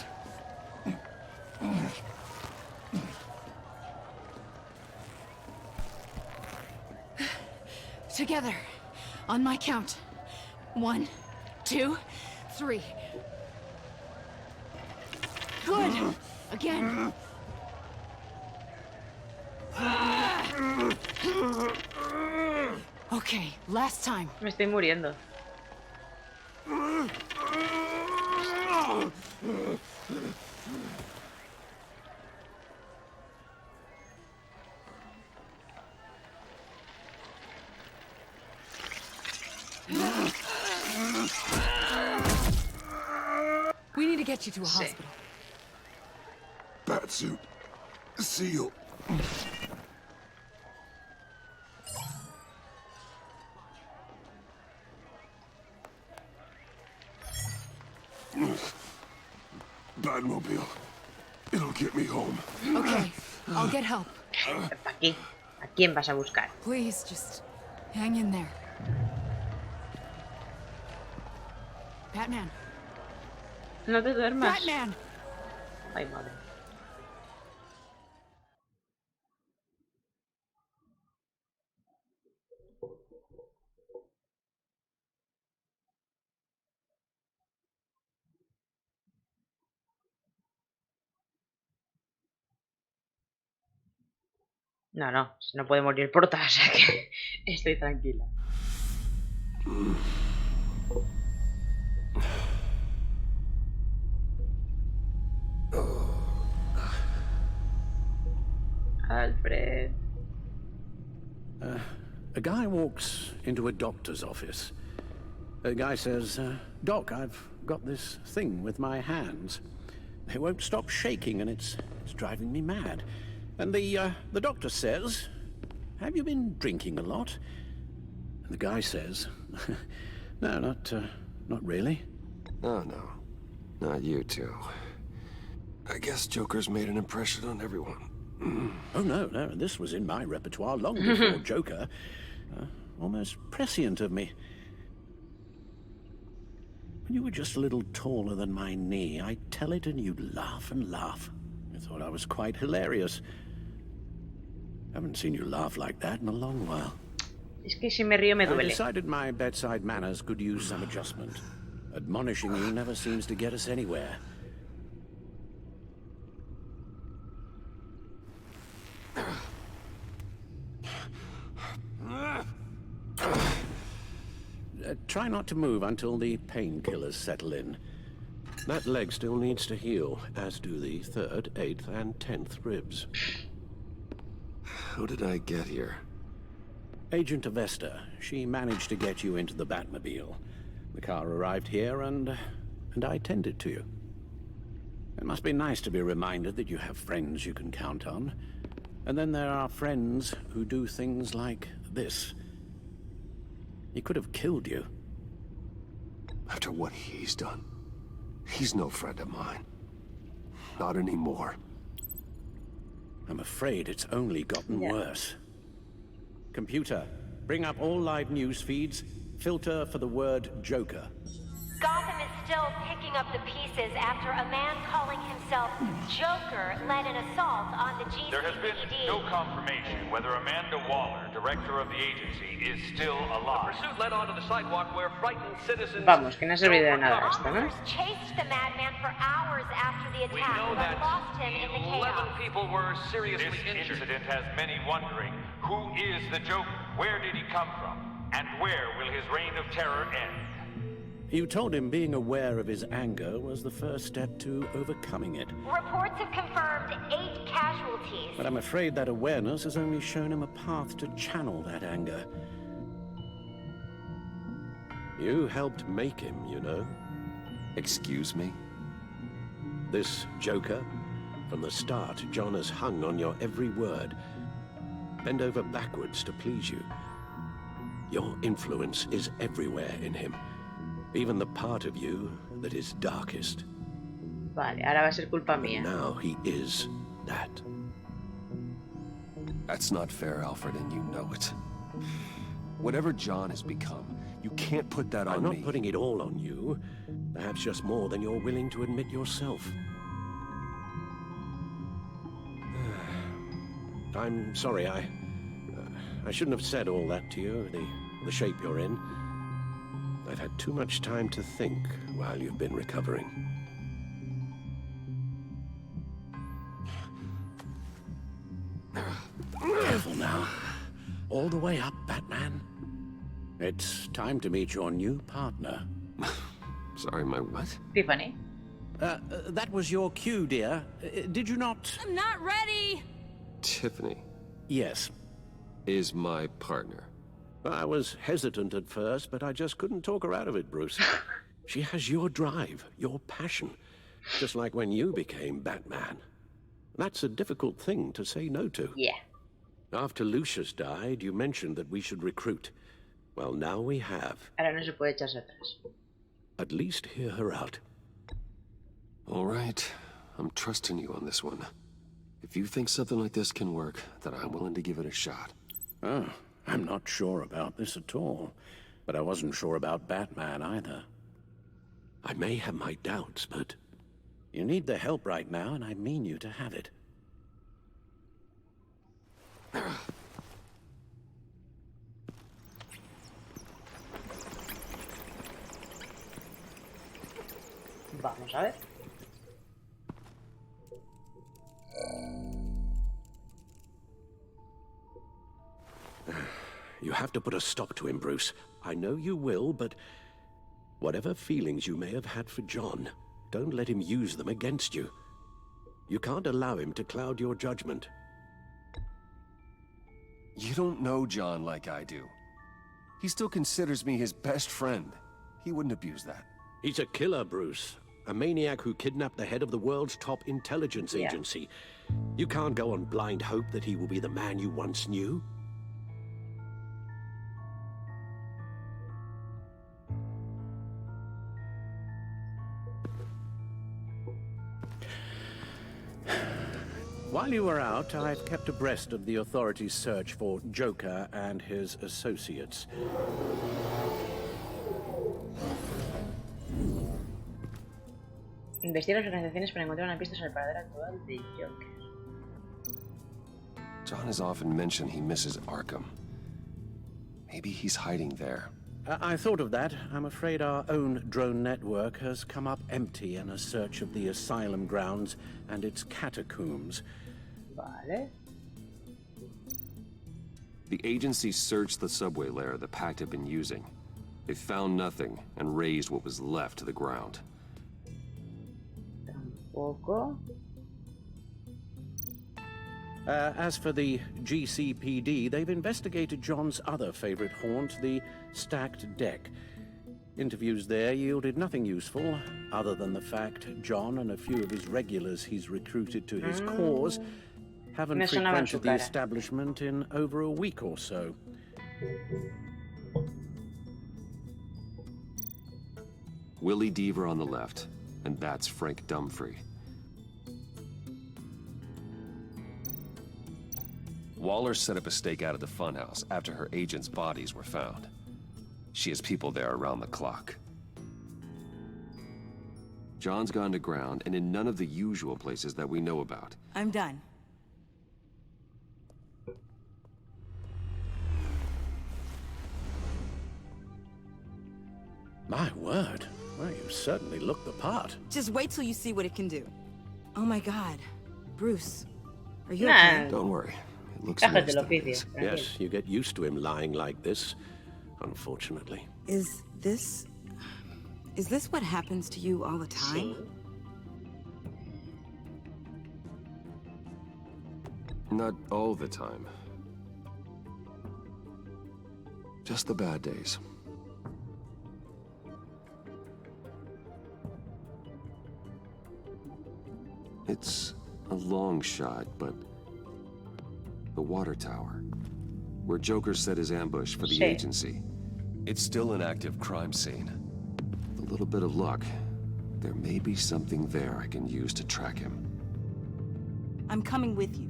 Together, on my count. 1, 2, 3. Good. Again. Okay, last time. Me estoy muriendo. We need to get you to a Sí. hospital. Batsuit. Seal. Batmobile. It'll get me home. Okay, I'll get help. ¿Para qué? ¿A quién vas a buscar? Please, just hang in there. Batman. No te duermas. Batman! Ay, madre. No, no, no puede morir Porta, o sea que estoy tranquila. Alfred. A guy walks into a doctor's office. The guy says, Doc, I've got this thing with my hands. They won't stop shaking and it's driving me mad. And the doctor says, have you been drinking a lot? And the guy says, no, not really. Oh, no. Not you two. I guess Joker's made an impression on everyone. Oh, no, this was in my repertoire long before Joker. Almost prescient of me. When you were just a little taller than my knee, I'd tell it and you'd laugh and laugh. I thought I was quite hilarious. Haven't seen you laugh like that in a long while. Es que si me río me I duele. decided my bedside manners could use some adjustment. Admonishing you never seems to get us anywhere. Try not to move until the painkillers settle in. That leg still needs to heal, as do the 3rd, 8th, and 10th ribs. How did I get here? Agent Avesta, she managed to get you into the Batmobile. The car arrived here, and I tended to you. It must be nice to be reminded that you have friends you can count on. And then there are friends who do things like this. He could have killed you. After what he's done, he's no friend of mine. Not anymore. I'm afraid it's only gotten worse. Computer, bring up all live news feeds. Filter for the word Joker. Gotham is still picking up the pieces after a man calling himself Joker led an assault on the GCPD. There has been no confirmation whether Amanda Waller, director of the agency, is still alive. The pursuit led onto the sidewalk where frightened citizens... Vamos, que no ha servido de nada esto, ¿no? Officers chased the madman for hours after the attack, but lost him in the 11 chaos. people were seriously injured. This incident has many wondering, who is the Joker? Where did he come from? And where will his reign of terror end? You told him being aware of his anger was the first step to overcoming it. Reports have confirmed 8 casualties. But I'm afraid that awareness has only shown him a path to channel that anger. You helped make him, you know. Excuse me? This Joker, from the start, John has hung on your every word. Bend over backwards to please you. Your influence is everywhere in him. Even the part of you that is darkest. Vale, ahora va a ser culpa mía. And now he is that. That's not fair, Alfred, and you know it. Whatever John has become, you can't put that on me. I'm not putting it all on you. Perhaps just more than you're willing to admit yourself. I'm sorry, I shouldn't have said all that to you, the shape you're in. I've had too much time to think while you've been recovering. Careful now. All the way up, Batman. It's time to meet your new partner. Sorry, my what? Tiffany. That was your cue, dear. Did you not... I'm not ready! Tiffany. Yes. Is my partner. I was hesitant at first, but I just couldn't talk her out of it, Bruce. She has your drive, your passion, just like when you became Batman. That's a difficult thing to say no to. Yeah. After Lucius died, you mentioned that we should recruit. Well, now we have. Ahora no se puede echarse atrás. At least hear her out. All right. I'm trusting you on this one. If you think something like this can work, then I'm willing to give it a shot. Oh, I'm not sure about this at all. But I wasn't sure about Batman either. I may have my doubts, but you need the help right now, and I mean you to have it. Vamos a ver. You have to put a stop to him, Bruce. I know you will, but whatever feelings you may have had for John, don't let him use them against you. You can't allow him to cloud your judgment. You don't know John like I do. He still considers me his best friend. He wouldn't abuse that. He's a killer, Bruce. A maniac who kidnapped the head of the world's top intelligence agency. You can't go on blind hope that he will be the man you once knew. While you were out, I've kept abreast of the authorities' search for Joker and his associates. Investiga las organizaciones para encontrar una pista sobre el paradero actual de Joker. John has often mentioned he misses Arkham. Maybe he's hiding there. I thought of that. I'm afraid our own drone network has come up empty in a search of the asylum grounds and its catacombs. Vale. The agency searched the subway layer the Pact had been using. They found nothing and razed what was left to the ground. Tampoco. As for the GCPD, they've investigated John's other favorite haunt, the stacked deck. Interviews there yielded nothing useful, other than the fact John and a few of his regulars he's recruited to his cause haven't frequented the establishment in over a week or so. Willie Deaver on the left, and that's Frank Dumfrey. Waller set up a stakeout at the funhouse after her agents' bodies were found. She has people there around the clock. John's gone to ground and in none of the usual places that we know about. I'm done. My word. Well, you certainly look the part. Just wait till you see what it can do. Oh my god. Bruce, are you okay? Don't worry. It looks worse than it is. Yes, you get used to him lying like this, unfortunately. Is this what happens to you all the time? Not all the time. Just the bad days. It's a long shot, but the water tower, where Joker set his ambush for the agency, it's still an active crime scene. With a little bit of luck, there may be something there I can use to track him. I'm coming with you.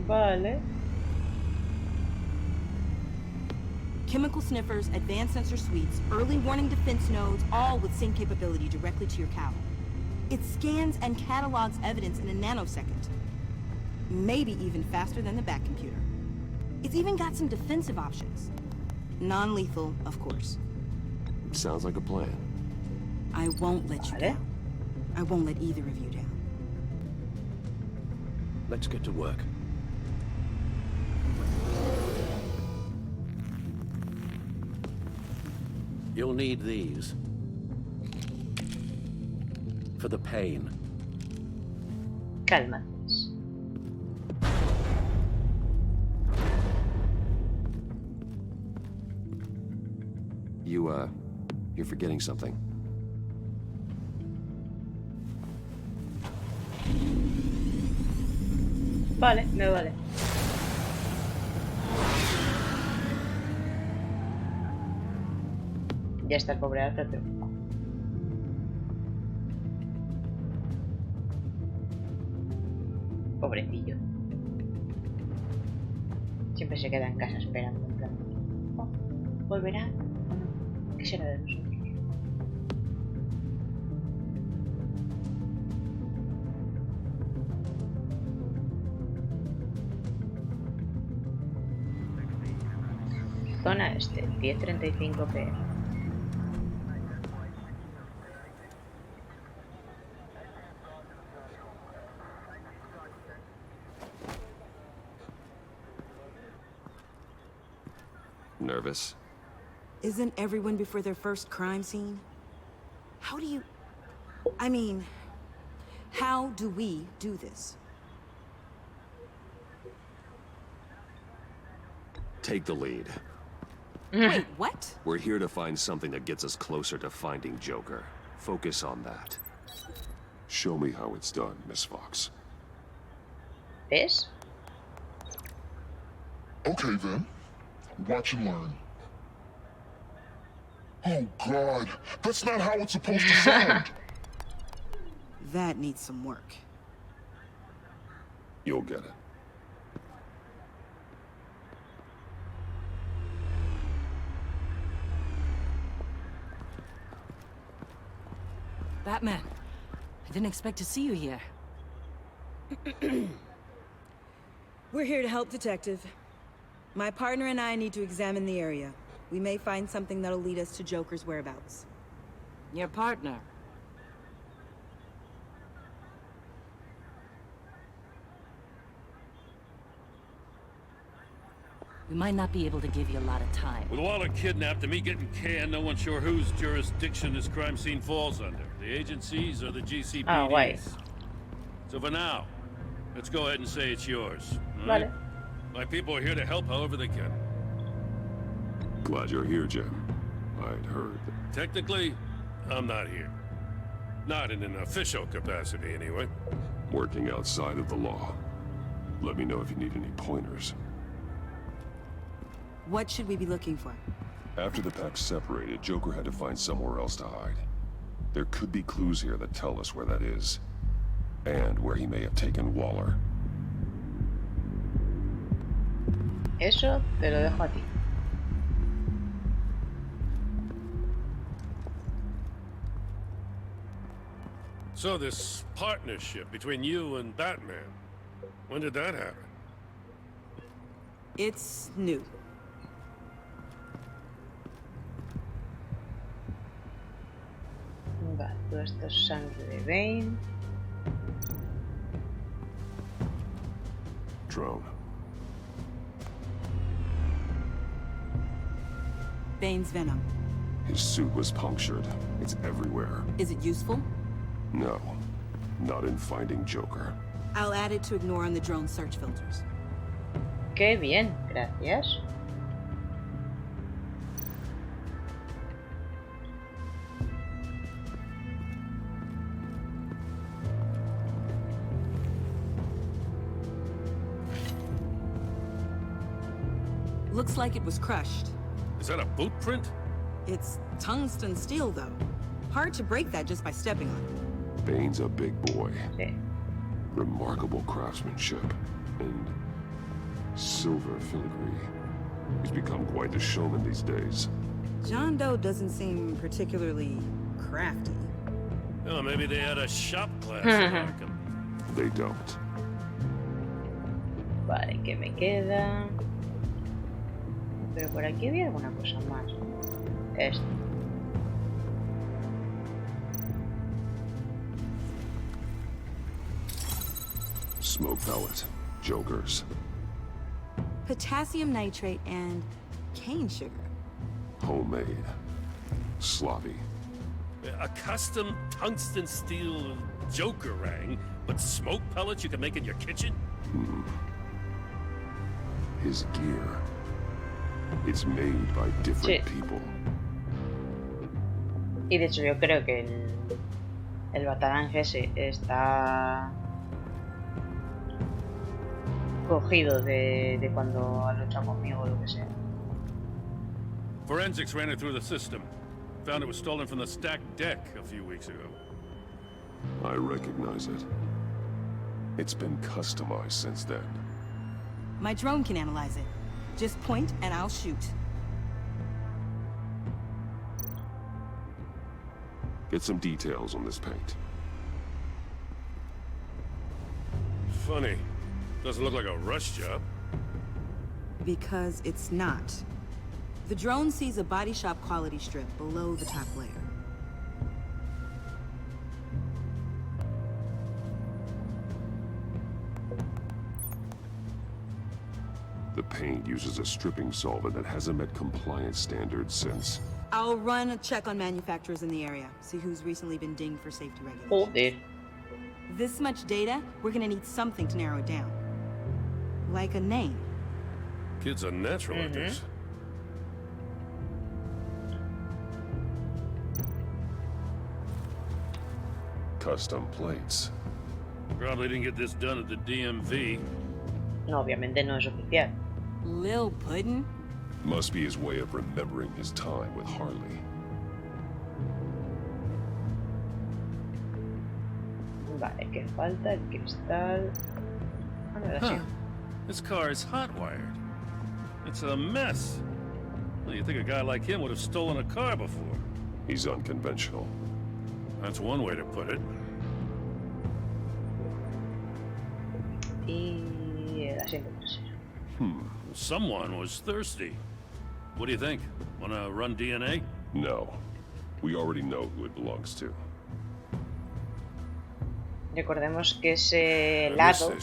Vale. Chemical sniffers, advanced sensor suites, early warning defense nodes, all with sync capability directly to your cowl. It scans and catalogs evidence in a nanosecond. Maybe even faster than the back computer. It's even got some defensive options. Non-lethal, of course. Sounds like a plan. I won't let you down. I won't let either of you down. Let's get to work. You'll need these. For the pain. Cálmates. You're forgetting something. Vale, me vale. Ya está el pobre Alfred, pero... Pobrecillo. Siempre se queda en casa esperando, en plan... Oh, ¿volverá o no? ¿Qué será de nosotros? Zona este, 10:35 PM. Nervous? Isn't everyone before their first crime scene? How do you... I mean, how do we do this? Take the lead. Wait, what? We're here to find something that gets us closer to finding Joker. Focus on that. Show me how it's done, Miss Fox. ¿Ves? Okay then. Watch and learn. Oh God, that's not how it's supposed to sound. That needs some work. You'll get it. Batman, I didn't expect to see you here. We're here to help, Detective. My partner and I need to examine the area. We may find something that'll lead us to Joker's whereabouts. Your partner? We might not be able to give you a lot of time. With Waller kidnapped and me getting canned, no one's sure whose jurisdiction this crime scene falls under. The agencies or the GCPD's. Oh, wait. So for now, let's go ahead and say it's yours. All Vale. right? My people are here to help however they can. Glad you're here, Jim. I'd heard. Technically, I'm not here. Not in an official capacity, anyway. Working outside of the law. Let me know if you need any pointers. What should we be looking for? After the pack separated, Joker had to find somewhere else to hide. There could be clues here that tell us where that is. And where he may have taken Waller. Eso te lo dejo a ti. So this partnership between you and Batman, when did that happen? It's new. Vale, todo esto es sangre de Bane. Drone. Bane's venom. His suit was punctured. It's everywhere. Is it useful? No. Not in finding Joker. I'll add it to ignore on the drone search filters. Qué bien, gracias. Looks like it was crushed. Is that a boot print? It's tungsten steel, though. Hard to break that just by stepping on it. Bane's a big boy. Sí. Remarkable craftsmanship. And silver filigree. He's become quite the showman these days. John Doe doesn't seem particularly crafty. Oh, maybe they had a shop class in Arkham. They don't. Vale, ¿qué me queda? Pero por aquí había alguna cosa más. Esto. Smoke pellet. Jokers. Potassium nitrate and cane sugar. Homemade. Sloppy. A custom tungsten steel Joker ring, but smoke pellets you can make in your kitchen? His gear. It's made by different people. Y de hecho yo creo que el Batarang ese está cogido de cuando ha luchado conmigo o lo que sea. Forensics ran it through the system. Found it was stolen from the stacked deck a few weeks ago. I recognize it. It's been customized since then. My drone can analyze it. Just point and I'll shoot. Get some details on this paint. Funny. Doesn't look like a rush job. Because it's not. The drone sees a body shop quality strip below the top layer. The paint uses a stripping solvent that hasn't met compliance standards since. I'll run a check on manufacturers in the area, see who's recently been dinged for safety regulations. This much data, we're gonna need something to narrow it down. Like a name. Kid's a natural at this. Custom plates. Probably didn't get this done at the DMV. No, obviamente no es oficial. Lil Puddin'? Must be his way of remembering his time with Harley. Vale, ¿qué falta? El cristal. Huh. This car is hot-wired. It's a mess. Well, you think a guy like him would have stolen a car before? He's unconventional. That's one way to put it. Y el asiento trasero. Someone was thirsty. What do you think? Wanna run DNA? No. We already know who it belongs to. Recordemos que ese helado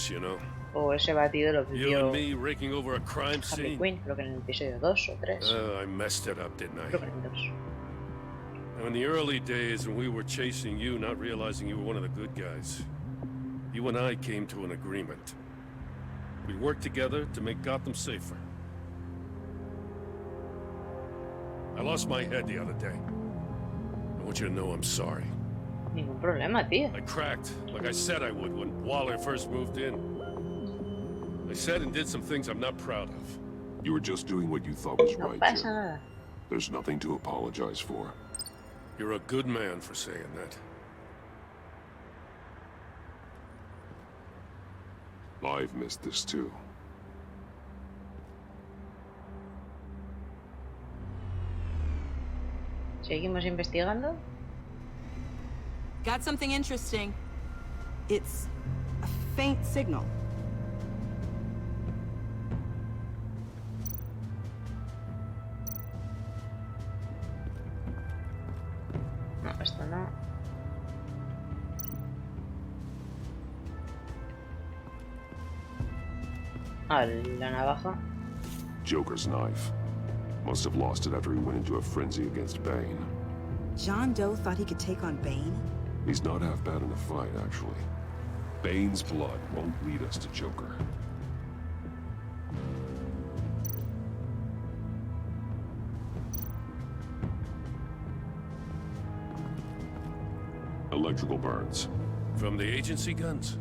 o ese batido lo pidió Harley Quinn, creo que en el episodio 2 o 3. I messed it up, didn't I? Creo que en el 2. Now, in the early days when we were chasing you, not realizing you were one of the good guys, you and I came to an agreement. We worked together to make Gotham safer. I lost my head the other day. I want you to know I'm sorry. Ningún problema, tío. I cracked, like I said I would when Waller first moved in. I said and did some things I'm not proud of. You were just doing what you thought was right, pasa Jim. nada. There's nothing to apologize for. You're a good man for saying that. I've missed this too. ¿Seguimos investigando? Got something interesting. It's a faint signal. No, esto no. Ah, la navaja. Joker's knife. Must have lost it after he went into a frenzy against Bane. John Doe thought he could take on Bane? He's not half bad in a fight, actually. Bane's blood won't lead us to Joker. Electrical burns. From the agency guns?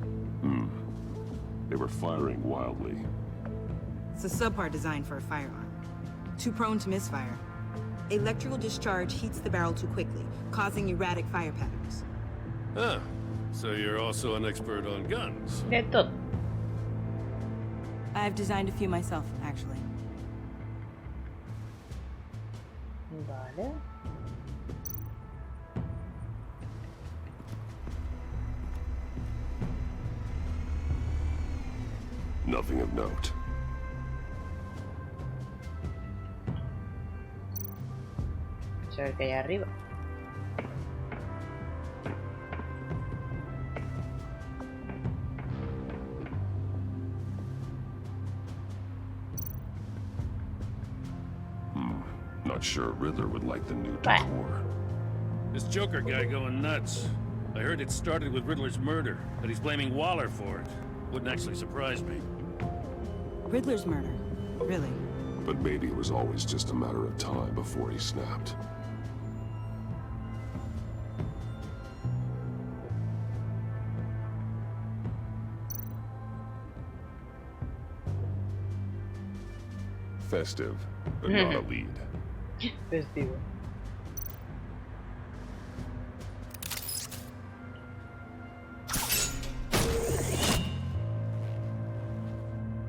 They were firing wildly. It's a subpart designed for a firearm. Too prone to misfire. Electrical discharge heats the barrel too quickly, causing erratic fire patterns. Ah, so you're also an expert on guns. De todo. I've designed a few myself, actually. Vale. Nothing of note. Vamos a ver qué hay arriba. Not sure Riddler would like the new decor. This Joker guy going nuts. I heard it started with Riddler's murder, but he's blaming Waller for it. Wouldn't actually surprise me. Riddler's murder? Really? But maybe it was always just a matter of time before he snapped. Festive, but not a lead. Festivo.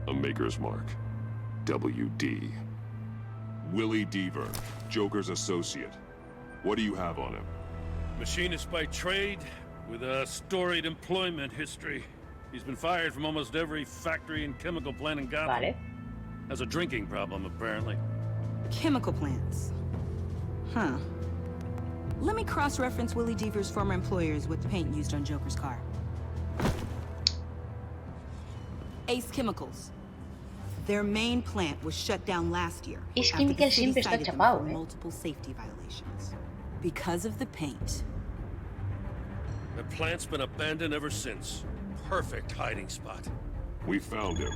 A maker's mark. WD. Willie Deaver, Joker's associate. What do you have on him? Machinist by trade, with a storied employment history. He's been fired from almost every factory and chemical plant in Gotham. Vale. Has a drinking problem, apparently. Chemical plants. Huh. Let me cross-reference Willie Deaver's former employers with the paint used on Joker's car. Ace Chemicals. Their main plant was shut down last year. Ace after the Chemicals city siempre está cited them chapado, for multiple safety violations. Because of the paint. The plant's been abandoned ever since. Perfect hiding spot. We found him.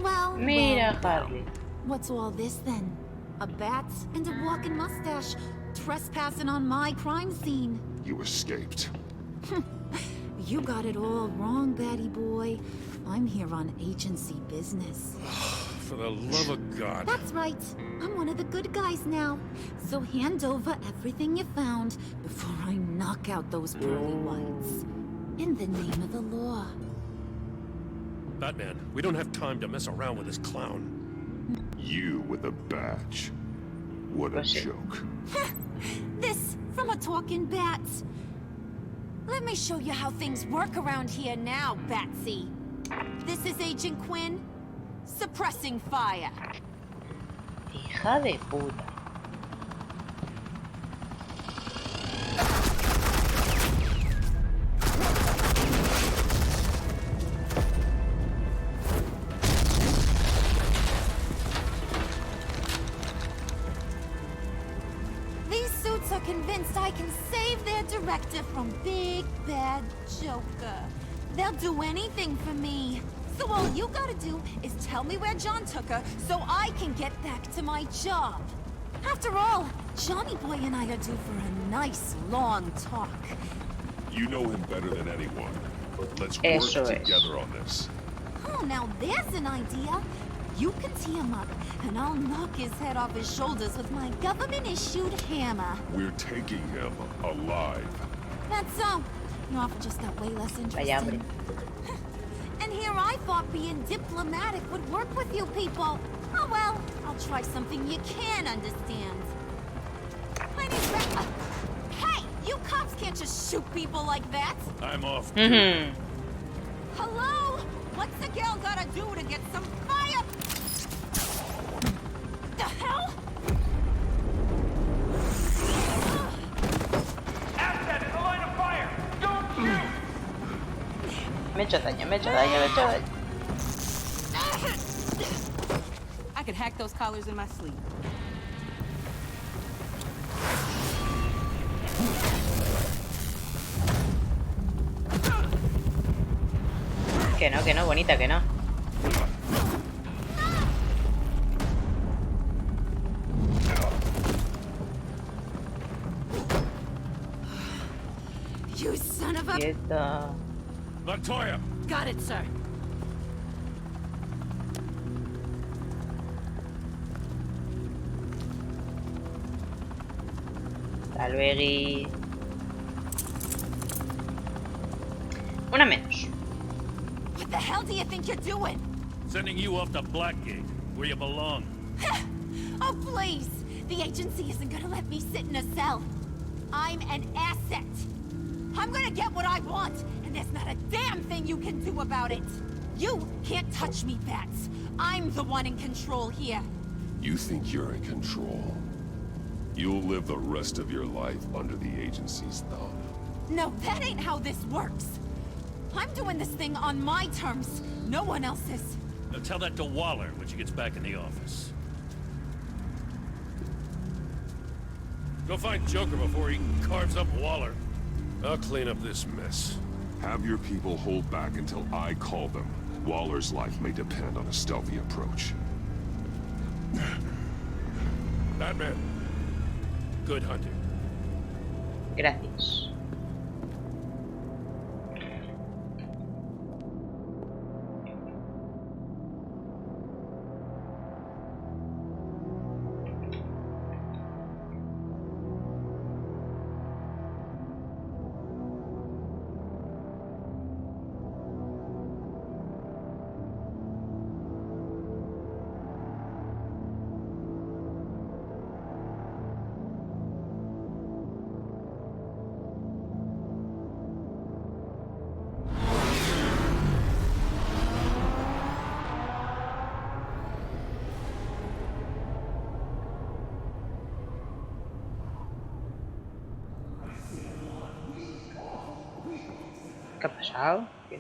Well, Mira, well, well. Harley. What's all this then? A bat and a walking mustache, trespassing on my crime scene. You escaped. You got it all wrong, Batty boy. I'm here on agency business. For the love of God. That's right. I'm one of the good guys now. So hand over everything you found before I knock out those pearly whites. In the name of the law. Batman, we don't have time to mess around with this clown. You with a badge. What a joke. This from a talking bat. Let me show you how things work around here now, Batsy. This is Agent Quinn. Suppressing fire. Hija de puta. These suits are convinced I can save their director from Big Bad Joker. They'll do anything for me. So all you gotta do is tell me where John took her so I can get back to my job. After all, Johnny Boy and I are due for a nice long talk. You know him better than anyone. Let's Eso work es. together on this. Oh, now there's an idea. You can tee him up, and I'll knock his head off his shoulders with my government-issued hammer. We're taking him alive. That's so. Your offer just got way less Vaya hambre. interesting. And here I thought being diplomatic would work with you people. Oh well, I'll try something you can understand. I need Hey, you cops can't just shoot people like that. I'm off. Hello? What's the girl gotta do to get some fire? The hell? Asset in the line of fire! Don't shoot! Me he hecho daño, me he hecho daño, me he hecho daño. I could hack those collars in my sleep. Que no, bonita, que no. You son of a... Quieta. Montoya! Got it, sir. Hasta luego. Una menos. What the hell do you think you're doing? Sending you off to Blackgate, where you belong. Oh, please! The agency isn't gonna let me sit in a cell. I'm an asset. I'm gonna get what I want, and there's not a damn thing you can do about it. You can't touch me, Bats. I'm the one in control here. You think you're in control? You'll live the rest of your life under the agency's thumb. No, that ain't how this works. I'm doing this thing on my terms. No one else's. Now tell that to Waller when she gets back in the office. Go find Joker before he carves up Waller. I'll clean up this mess. Have your people hold back until I call them. Waller's life may depend on a stealthy approach. Batman. Good hunting. Gracias. ¿Qué ha pasado? ¿Qué?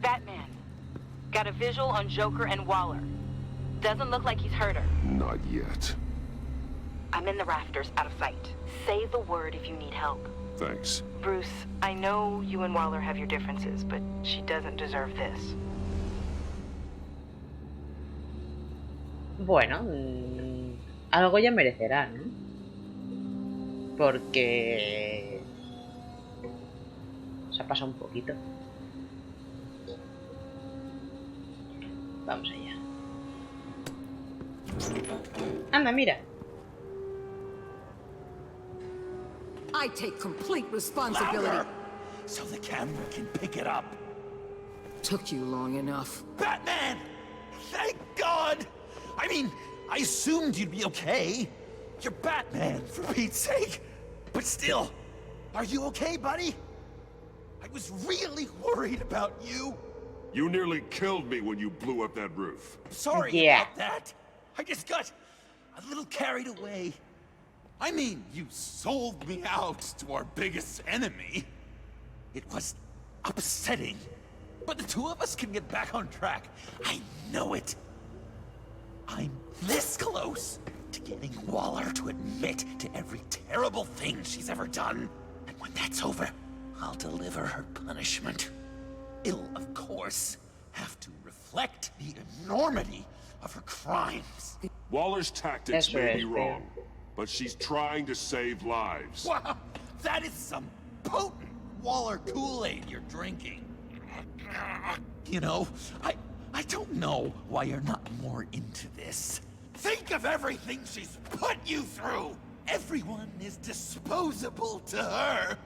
Batman, got a visual on Joker and Waller. Doesn't look like he's hurt her. Not yet. I'm in the rafters, out of sight. Say the word if you need help. Thanks. Bruce, I know you and Waller have your differences, but she doesn't deserve this. Bueno, algo ya merecerá, ¿no? Porque se ha pasado un poquito. Vamos allá. Anda, mira. I take complete responsibility. Louder, so the camera can pick it up. Took you long enough. Batman! Thank God! I mean, I assumed you'd be okay. You're Batman, for Pete's sake. But still, are you okay, buddy? I was really worried about you. You nearly killed me when you blew up that roof. Sorry about that. I just got a little carried away. I mean, you sold me out to our biggest enemy. It was upsetting. But the two of us can get back on track. I know it. I'm this close to getting Waller to admit to every terrible thing she's ever done. And when that's over, I'll deliver her punishment. It'll, of course, have to reflect the enormity of her crimes. Waller's tactics may be wrong, but she's trying to save lives. Wow, that is some potent Waller Kool-Aid you're drinking. You know, I don't know why you're not more into this. Think of everything she's put you through! Everyone is disposable to her.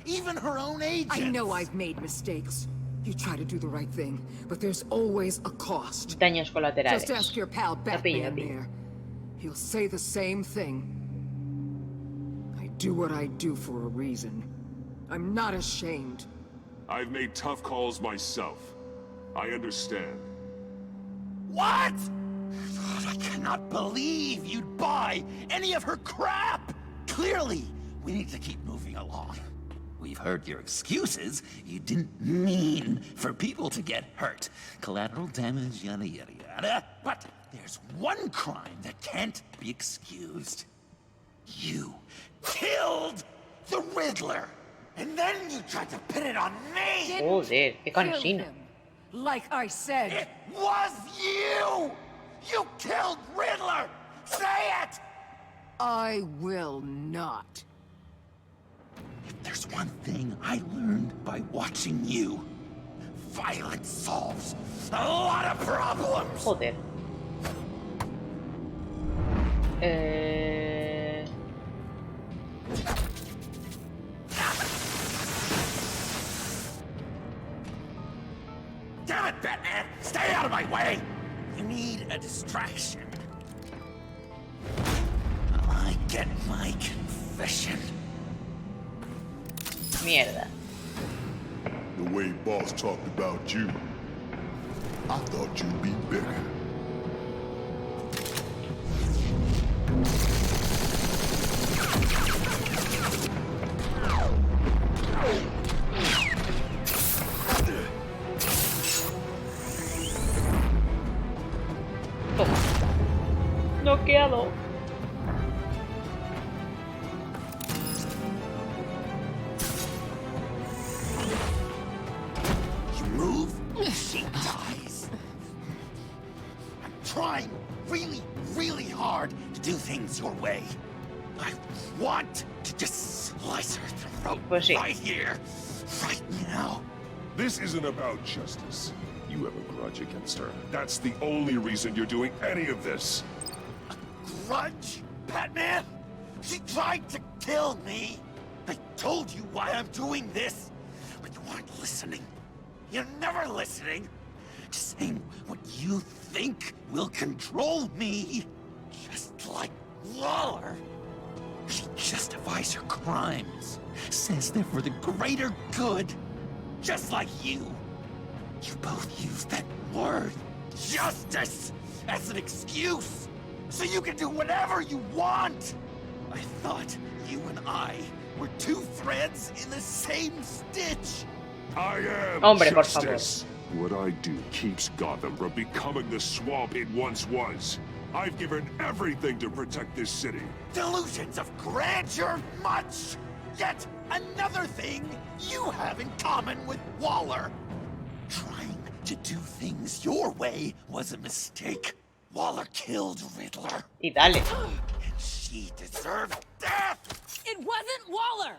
Even her own agents. I know I've made mistakes. You try to do the right thing, but there's always a cost. Daños colaterales. Just ask your pal Batman there. He'll say the same thing. I do what I do for a reason. I'm not ashamed. I've made tough calls myself. I understand. What? I cannot believe you'd buy any of her crap! Clearly, we need to keep moving along. We've heard your excuses. You didn't mean for people to get hurt. Collateral damage, yada yada yada. But there's one crime that can't be excused. You killed the Riddler! And then you tried to pin it on me! Joder, qué cansino. Like I said. It was you! You killed Riddler! Say it! I will not. If there's one thing I learned by watching you, violence solves a lot of problems! Joder. Damn it, Batman! Stay out of my way! You need a distraction. While I get my confession. Mierda. The way Boss talked about you, I thought you'd be bigger. Toma. Noqueado. You move, she dies. I'm trying really, really hard to do things your way. I want to just slice her throat right here, right now. This isn't about justice. You have a grudge against her. That's the only reason you're doing any of this. Grudge, Batman? She tried to kill me. I told you why I'm doing this, but you aren't listening. You're never listening. Just saying what you think will control me. Just like Waller. She justifies her crimes. Says they're for the greater good. Just like you. You both use that word, justice, as an excuse, so you can do whatever you want. I thought you and I were two threads in the same stitch. I am Hombre, por favor. justice. What I do keeps Gotham from becoming the swamp it once was. I've given everything to protect this city. Delusions of grandeur much. Yet another thing you have in common with Waller. Trying to do things your way was a mistake. Waller killed Riddler. Y dale. And she deserved death. It wasn't Waller!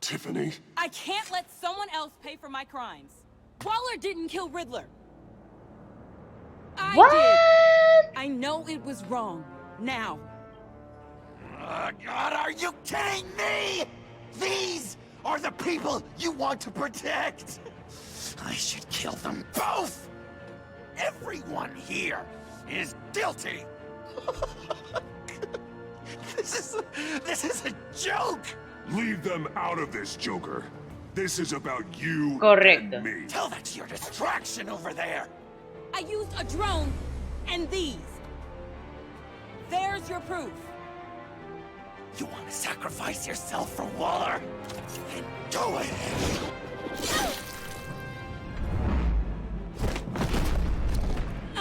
Tiffany? I can't let someone else pay for my crimes. Waller didn't kill Riddler. I did. I know it was wrong. Now. God, are you kidding me? These are the people you want to protect. I should kill them both. Everyone here is guilty. This is a joke. Leave them out of this, Joker. This is about you Correcto. and me. Tell that to your distraction over there. I used a drone and these. There's your proof. You want to sacrifice yourself for Waller? Then go ahead.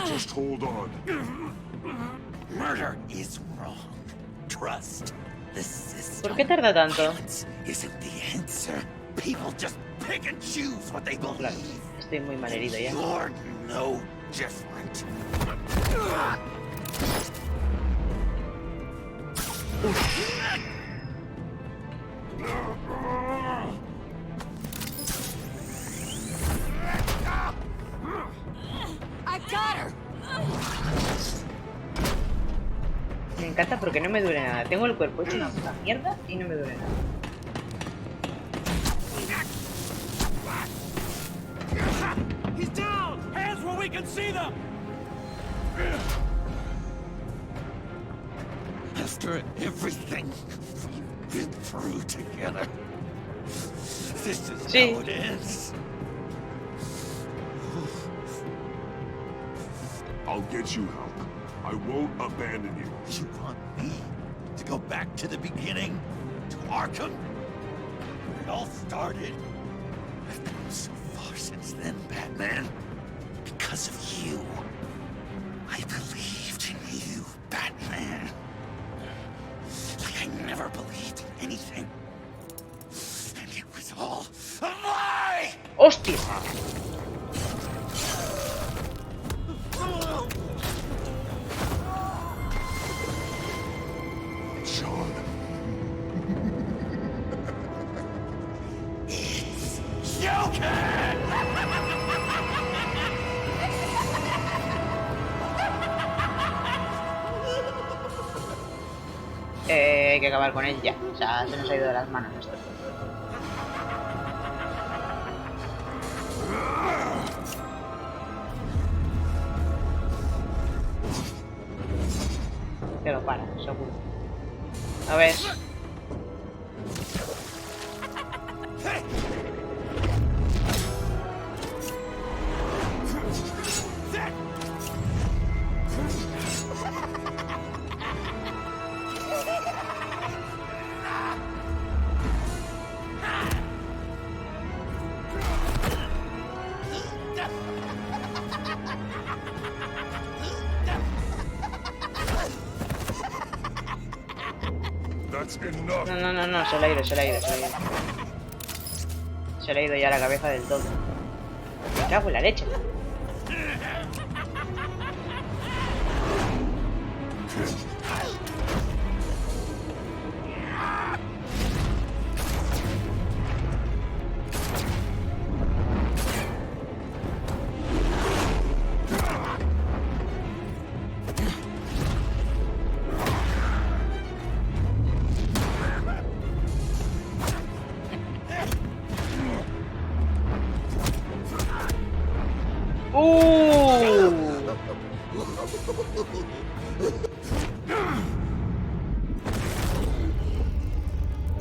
Just hold on. Murder is wrong. Trust the system. ¿Por qué tarda tanto? Violence isn't the answer. People just pick and choose what they believe. Claro, estoy muy mal herido ya. You're no different. I got her. Me encanta porque no me duele nada. Tengo el cuerpo hecho una puta mierda y no me duele nada. He's down! Hands where we can see them! After everything we've been through together, this is how it is. I'll get you help. I won't abandon you. You want me to go back to the beginning? To Arkham? Where it all started? I've come so far since then, Batman. Because of you. I believed in you, Batman. Like I never believed in anything. And it was all a lie! ¡Hostia! John. It's Joker! Hay que acabar con él ya. O sea, se nos ha ido de las manos esto. Que lo para, seguro. A ver. No, se le ha ido. Se le ha ido ya la cabeza del todo. Me cago en la leche.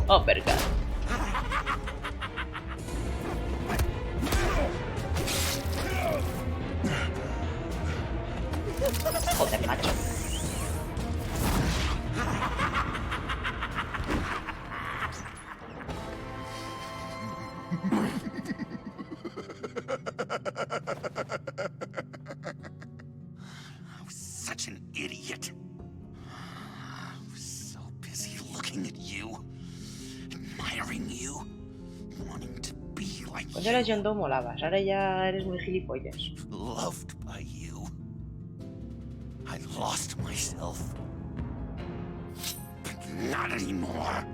Oh, verga. Joder, macho. I was such an idiot. I was so busy looking at you, admiring you, wanting to be like Cuando eras John Doe molabas, ahora ya eres muy gilipollas. loved by you. I lost myself. But not anymore.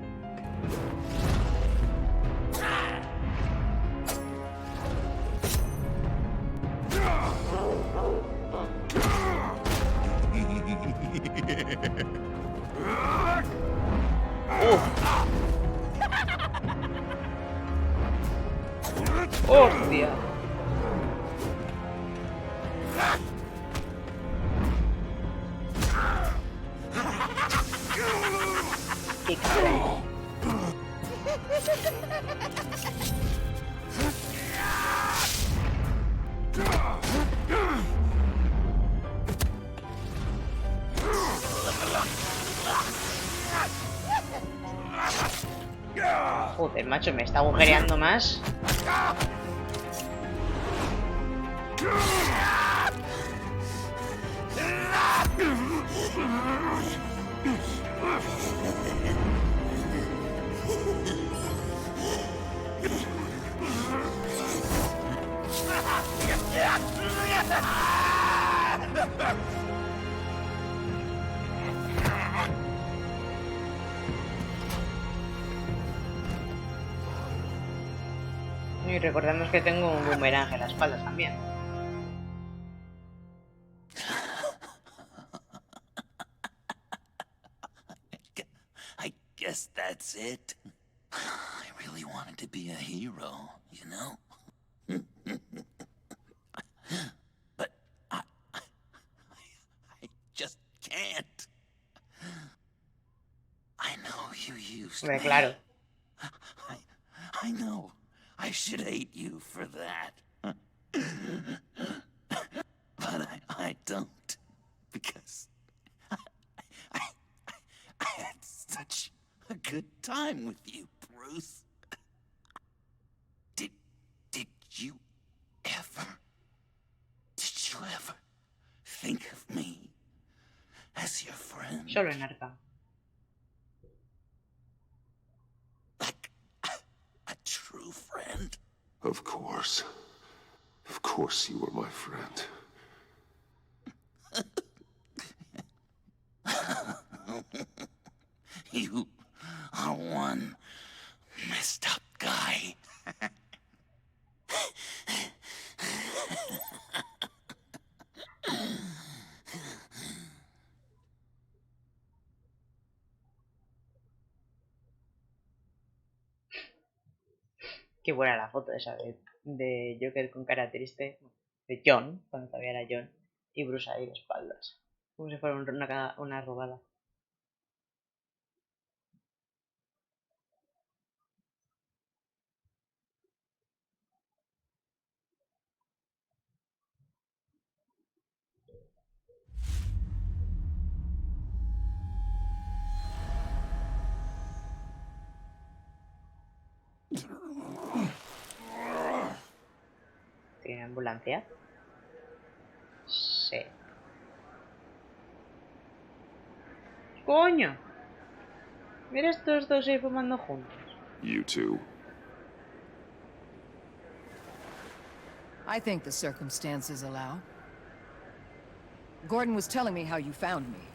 ¡Hostia! ¡Qué cabrón! Joder, macho, me está agujereando más. Y recordemos que tengo un boomerang en la espalda también. I guess that's it. I really wanted to be a hero, you know? But I just can't. I know you used me. Claro. I know. I should hate you for that. But I don't. Because I had such a good time with you, Bruce. Did you ever think of me as your friend? Solo en Arkham. A true friend? Of course. Of course you were my friend. You are one messed up guy. Qué buena la foto esa de Joker con cara triste. De John, cuando todavía era John. Y Bruce ahí de espaldas. Como si fuera una robada. ¿Tiene ambulancia? Sí. ¡Coño! Mira estos dos ahí fumando juntos. You two. I think the circumstances allow. Gordon was telling me how you found me.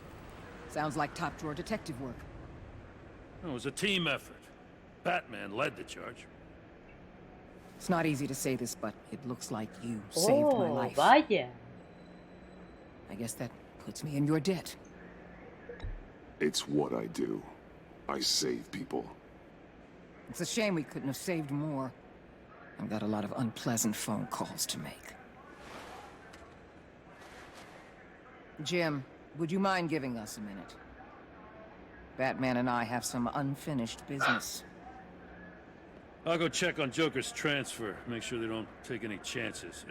Sounds like top-drawer detective work. It was a team effort. Batman led the charge. It's not easy to say this, but it looks like you saved my life. Vaya. I guess that puts me in your debt. It's what I do. I save people. It's a shame we couldn't have saved more. I've got a lot of unpleasant phone calls to make. Jim, would you mind giving us a minute? Batman and I have some unfinished business. I'll go check on Joker's transfer, make sure they don't take any chances.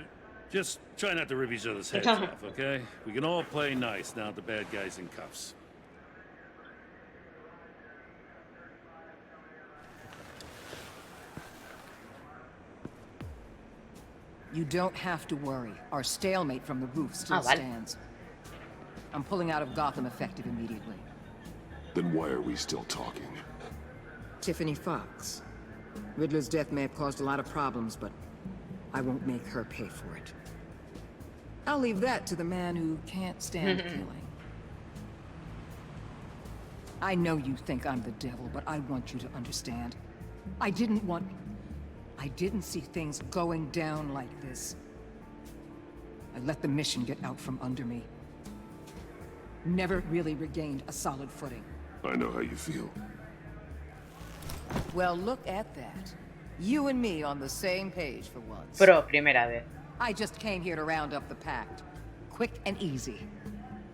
Just try not to rip each other's heads off, okay? We can all play nice now that the bad guy's in cuffs. You don't have to worry. Our stalemate from the roof still stands. I'm pulling out of Gotham effective immediately. Then why are we still talking? Tiffany Fox. Riddler's death may have caused a lot of problems, but I won't make her pay for it. I'll leave that to the man who can't stand killing. I know you think I'm the devil, but I want you to understand. I didn't see things going down like this. I let the mission get out from under me. Never really regained a solid footing. I know how you feel. Well, look at that. You and me on the same page for once. Pero primera vez. I just came here to round up the pact. Quick and easy.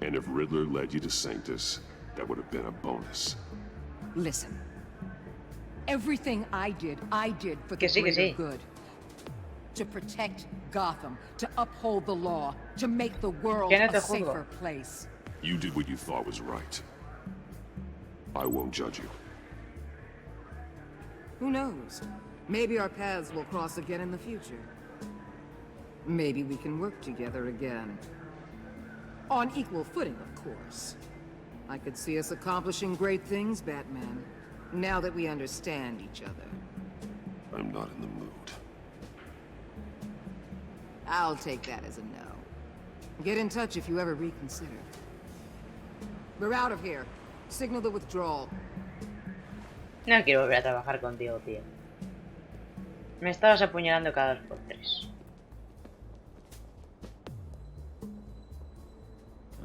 And if Riddler led you to Sanctus, that would have been a bonus. Listen. Everything I did for the greater good. To protect Gotham, to uphold the law, to make the world a safer place. You did what you thought was right. I won't judge you. Who knows? Maybe our paths will cross again in the future. Maybe we can work together again. On equal footing, of course. I could see us accomplishing great things, Batman. Now that we understand each other. I'm not in the mood. I'll take that as a no. Get in touch if you ever reconsider. We're out of here. Signal the withdrawal. No quiero volver a trabajar contigo, tío. Me estabas apuñalando cada 2 por 3.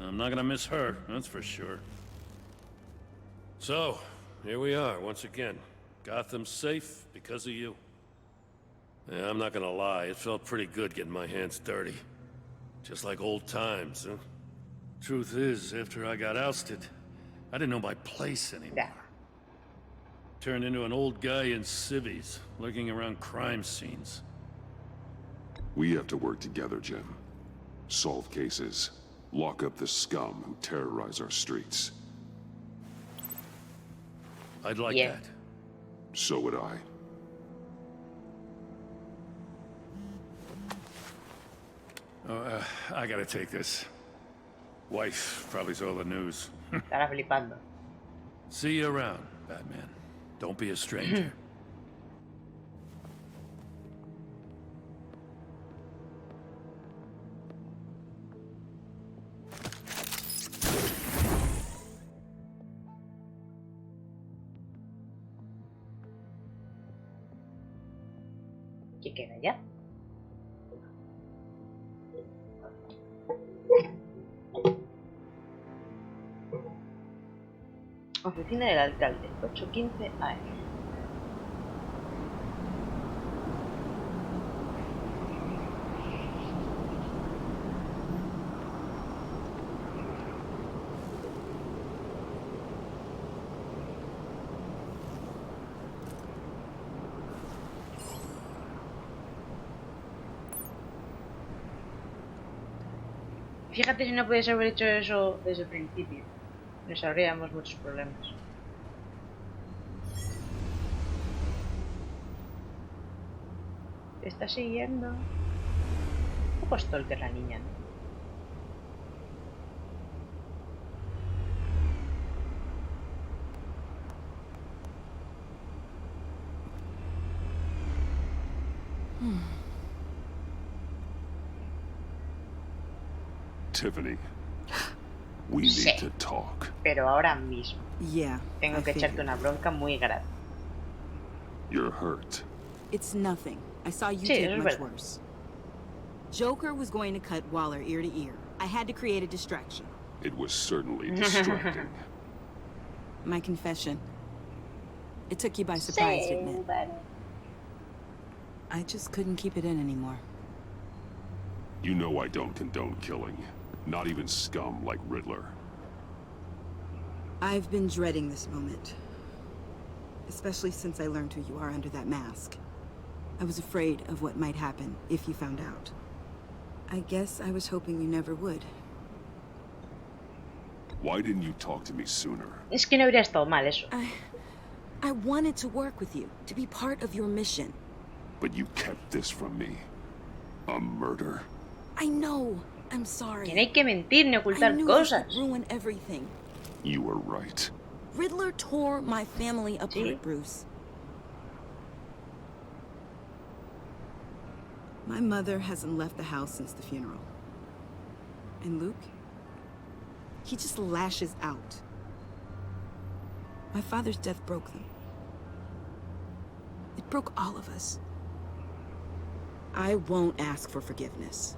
I'm not gonna miss her, that's for sure. So, here we are, once again. Gotham's safe because of you. Yeah, I'm not gonna lie, it felt pretty good getting my hands dirty. Just like old times, huh? Truth is, after I got ousted, I didn't know my place anymore. Yeah. Turned into an old guy in civvies, lurking around crime scenes. We have to work together, Jim. Solve cases. Lock up the scum who terrorize our streets. I'd like that. So would I. Oh, I gotta take this. Wife probably saw the news. Estará flipando. See you around, Batman. Don't be a stranger. ¿Qué queda ya? Oficina del alcalde, 8:15 AM. Fíjate si no puedes haber hecho eso desde el principio. Nos habríamos muchos problemas. ¿Te está siguiendo? Un poco stalker la niña, ¿no? Tiffany, we need to talk. Pero ahora mismo. Yeah. Tengo que echarte una bronca muy grande. You're hurt. It's nothing. I saw you take much worse. Joker was going to cut Waller ear to ear. I had to create a distraction. It was certainly distracting. My confession. It took you by surprise, didn't it? I just couldn't keep it in anymore. You know I don't condone killing. Not even scum like Riddler. I've been dreading this moment. Especially since I learned who you are under that mask. I was afraid of what might happen if you found out. I guess I was hoping you never would. Why didn't you talk to me sooner? Es que no habría estado mal eso. I wanted to work with you, to be part of your mission. But you kept this from me. A murder. I know. I'm sorry. Que no hay que mentir ni ocultar I knew cosas. This would ruin everything. You were right. Riddler tore my family apart, Bruce. My mother hasn't left the house since the funeral. And Luke? He just lashes out. My father's death broke them. It broke all of us. I won't ask for forgiveness.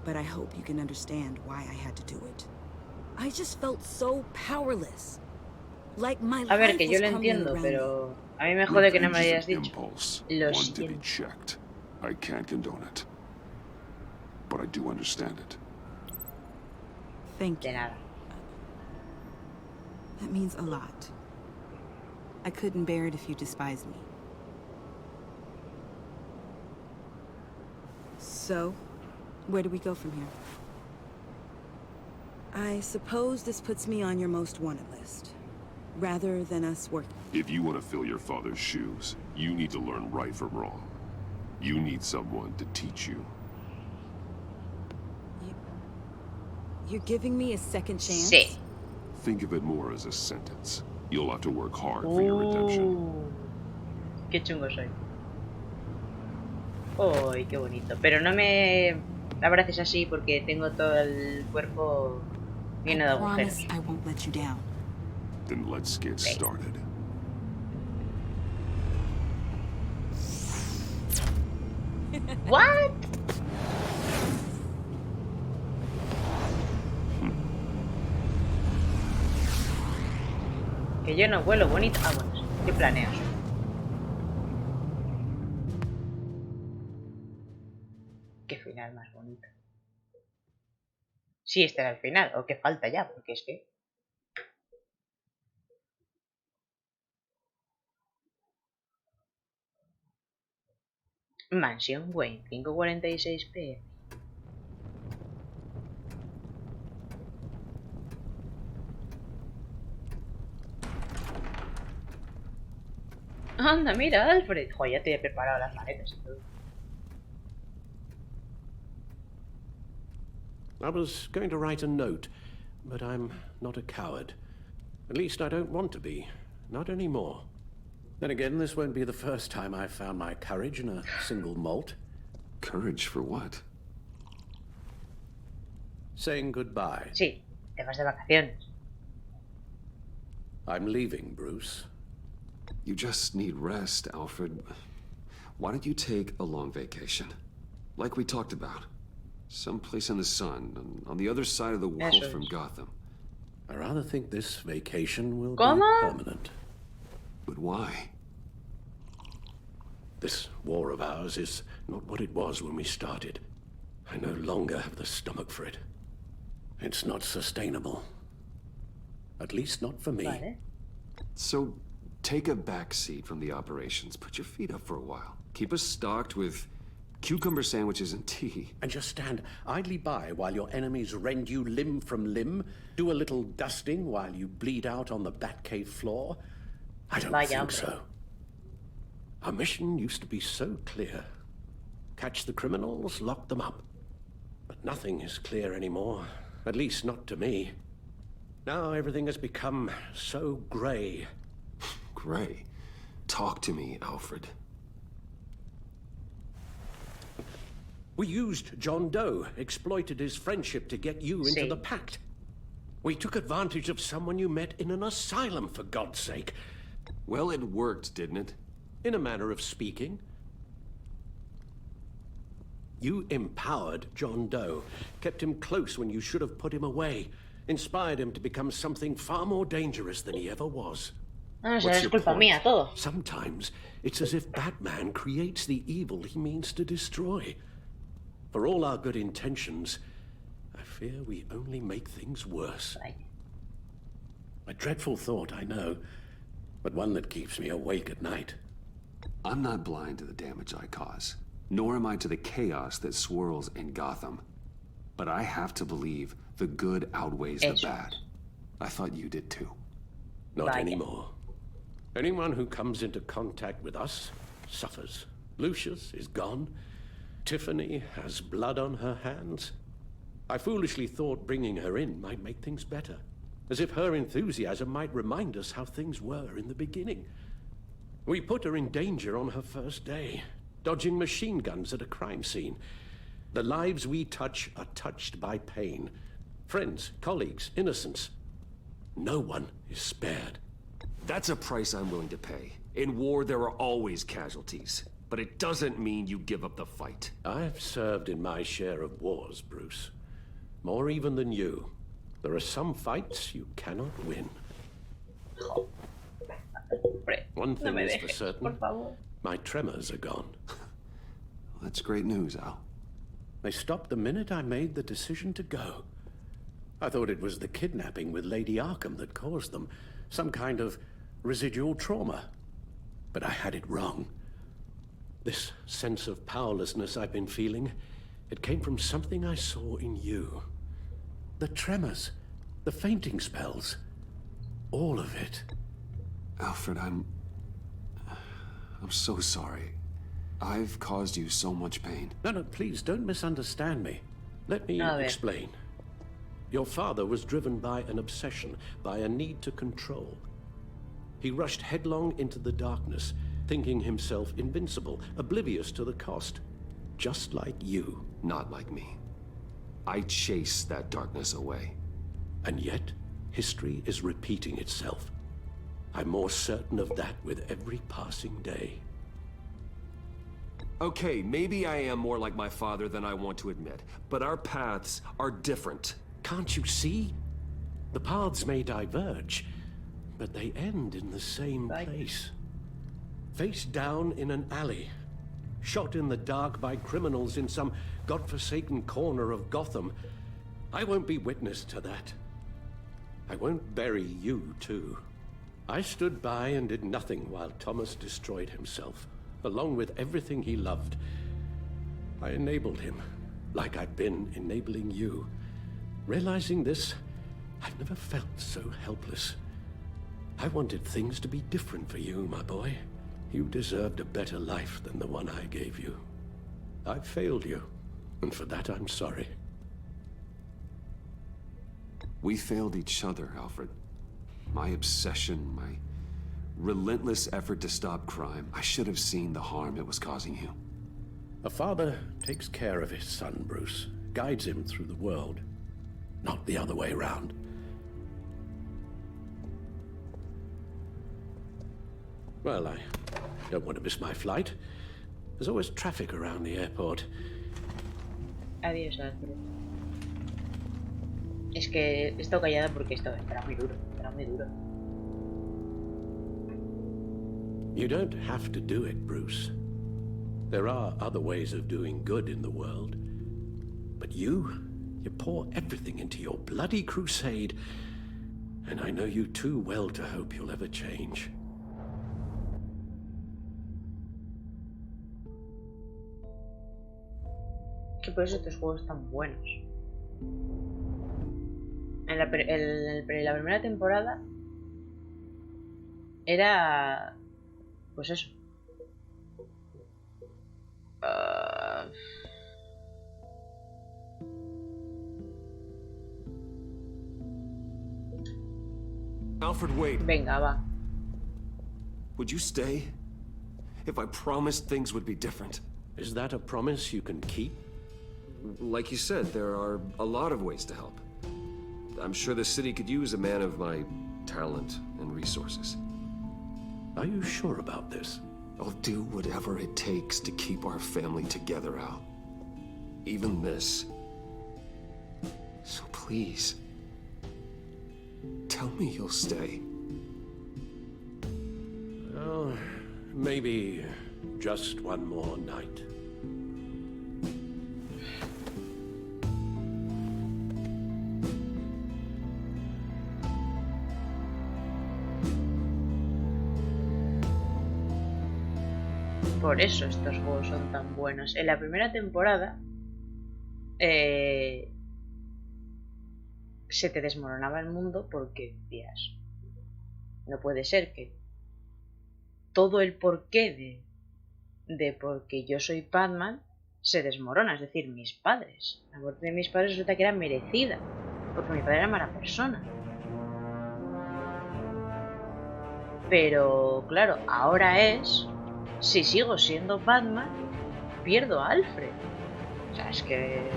But I hope you can understand why I had to do it. I just felt so powerless. Like my A ver, life que yo was lo crumbling entiendo, around pero a mí me jode que no me lo hayas dicho. Impulse. Lo One to be siento. checked. I can't condone it. But I do understand it. Thank you. De nada. That means a lot. I couldn't bear it if you despised me. So, where do we go from here? I suppose this puts me on your most wanted list, rather than us working. If you want to fill your father's shoes, you need to learn right from wrong. You need someone to teach you. You're giving me a second chance? Sí. Think of it more as a sentence. You'll have to work hard for your redemption. Qué chungo soy. Uy, qué bonito. Pero no me abraces así porque tengo todo el cuerpo lleno de agujeros. I won't let you down. Then let's get started. What? Que yo no vuelo bonito. Ah, bueno, sí. ¿Qué planeas? Qué final más bonito. Sí, este era el final. O que falta ya, porque es que... Mansión Wayne, 546 p. Anda, mira, Alfred. Joder, ya te he preparado las maletas y todo. I was going to write a note, but I'm not a coward. At least I don't want to be. Not anymore. Then again, this won't be the first time I've found my courage in a single malt. Courage for what? Saying goodbye. Sí, te vas de vacaciones. I'm leaving, Bruce. You just need rest, Alfred. Why don't you take a long vacation? Like we talked about. Someplace in the sun, on the other side of the world from Gotham. I rather think this vacation will ¿Cómo? be permanent. But why? This war of ours is not what it was when we started. I no longer have the stomach for it. It's not sustainable. At least not for me. Vale. So, take a back seat from the operations. Put your feet up for a while. Keep us stocked with cucumber sandwiches and tea. And just stand idly by while your enemies rend you limb from limb? Do a little dusting while you bleed out on the Batcave floor? I don't think so. Our mission used to be so clear. Catch the criminals, lock them up. But nothing is clear anymore. At least not to me. Now everything has become so grey. Grey? Talk to me, Alfred. We used John Doe, exploited his friendship to get you into the pact. We took advantage of someone you met in an asylum, for God's sake. Well, it worked, didn't it? In a manner of speaking. You empowered John Doe, kept him close when you should have put him away, inspired him to become something far more dangerous than he ever was. What's your point? Sometimes it's as if Batman creates the evil he means to destroy. For all our good intentions, I fear we only make things worse. A dreadful thought, I know, but one that keeps me awake at night. I'm not blind to the damage I cause. nor am I to the chaos that swirls in Gotham. But I have to believe the good outweighs the bad. I thought you did too. Not anymore. Anyone who comes into contact with us suffers. Lucius is gone. Tiffany has blood on her hands. I foolishly thought bringing her in might make things better, as if her enthusiasm might remind us how things were in the beginning. We put her in danger on her first day, dodging machine guns at a crime scene. The lives we touch are touched by pain. Friends, colleagues, innocents. No one is spared. That's a price I'm willing to pay. In war, there are always casualties. But it doesn't mean you give up the fight. I've served in my share of wars, Bruce. More even than you. There are some fights you cannot win. One thing is for certain. My tremors are gone. That's great news, Al. They stopped the minute I made the decision to go. I thought it was the kidnapping with Lady Arkham that caused them. Some kind of residual trauma. But I had it wrong. This sense of powerlessness I've been feeling, it came from something I saw in you. The tremors, the fainting spells, all of it. Alfred, I'm so sorry. I've caused you so much pain. No, please don't misunderstand me. Let me explain. Your father was driven by an obsession, by a need to control. He rushed headlong into the darkness, thinking himself invincible, oblivious to the cost. Just like you. Not like me. I chased that darkness away. And yet, history is repeating itself. I'm more certain of that with every passing day. Okay, maybe I am more like my father than I want to admit, but our paths are different. Can't you see? The paths may diverge, but they end in the same place. Face down in an alley, shot in the dark by criminals in some godforsaken corner of Gotham. I won't be witness to that. I won't bury you, too. I stood by and did nothing while Thomas destroyed himself, along with everything he loved. I enabled him, like I've been enabling you. Realizing this, I've never felt so helpless. I wanted things to be different for you, my boy. You deserved a better life than the one I gave you. I failed you, and for that I'm sorry. We failed each other, Alfred. My obsession, my relentless effort to stop crime. I should have seen the harm it was causing you. A father takes care of his son, Bruce. Guides him through the world. Not the other way around. Well, I don't want to miss my flight. There's always traffic around the airport. Adiós, Alfred. Es que he estado callada porque esto era muy duro, You don't have to do it, Bruce. There are other ways of doing good in the world. But you pour everything into your bloody crusade, and I know you too well to hope you'll ever change. Que por eso estos juegos están buenos. En la primera temporada era pues eso. Alfred, wait. Venga, va. Would you stay? If I promised things would be different. Is that a promise you can keep? Like you said, there are a lot of ways to help. I'm sure the city could use a man of my talent and resources. Are you sure about this? I'll do whatever it takes to keep our family together, Al. Even this. So please, tell me you'll stay. Oh, maybe just one more night. Por eso estos juegos son tan buenos. En la primera temporada se te desmoronaba el mundo porque decías, no puede ser que todo el porqué de por qué yo soy Batman se desmorona, es decir, mis padres. La muerte de mis padres resulta que era merecida, porque mi padre era mala persona. Pero claro, ahora es, si sigo siendo Batman, pierdo a Alfred. O sea, es que...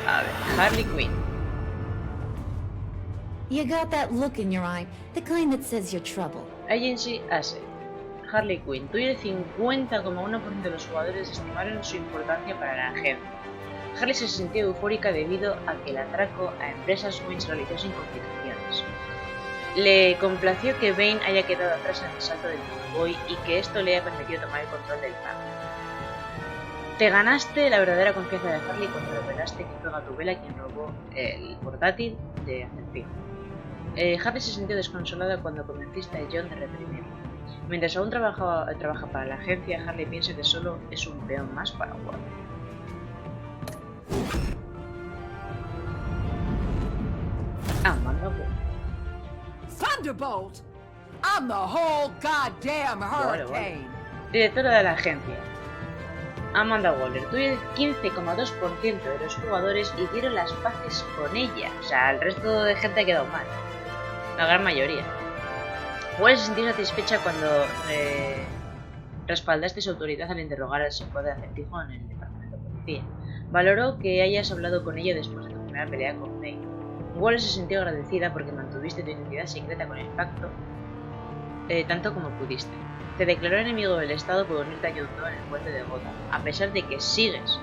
A ver, Harley Quinn. You got that look in your eye, the kind that says you're trouble. Agency Asset. Harley Quinn. Tú y el 50,1% de los jugadores estimaron su importancia para la agencia. Harley se sintió eufórica debido a que el atraco a empresas Wayne realizó sin complicaciones. Le complació que Bane haya quedado atrás en el salto del Boy y que esto le haya permitido tomar el control del plan. Te ganaste la verdadera confianza de Harley cuando revelaste que fue Gatubela quien robó el portátil de Acertijo. Harley se sintió desconsolada cuando convenciste a John de reprimirlo. Mientras aún trabaja para la agencia, Harley piensa que solo es un peón más para Warner. Amanda Waller. Thunderbolt! I'm the whole goddamn hurricane. Directora de la agencia. Amanda Waller. Tú y el 15,2% de los jugadores hicieron las paces con ella. O sea, el resto de gente ha quedado mal. La gran mayoría. Waller se sintió satisfecha cuando respaldaste su autoridad al interrogar al psicólogo de Acertijo en el departamento de policía. Valoró que hayas hablado con ella después de tu primera pelea con Bane. Waller se sintió agradecida porque mantuviste tu identidad secreta con el pacto tanto como pudiste. Te declaró enemigo del Estado por unirte a John Doe en el puente de Gotham. A pesar de que sigues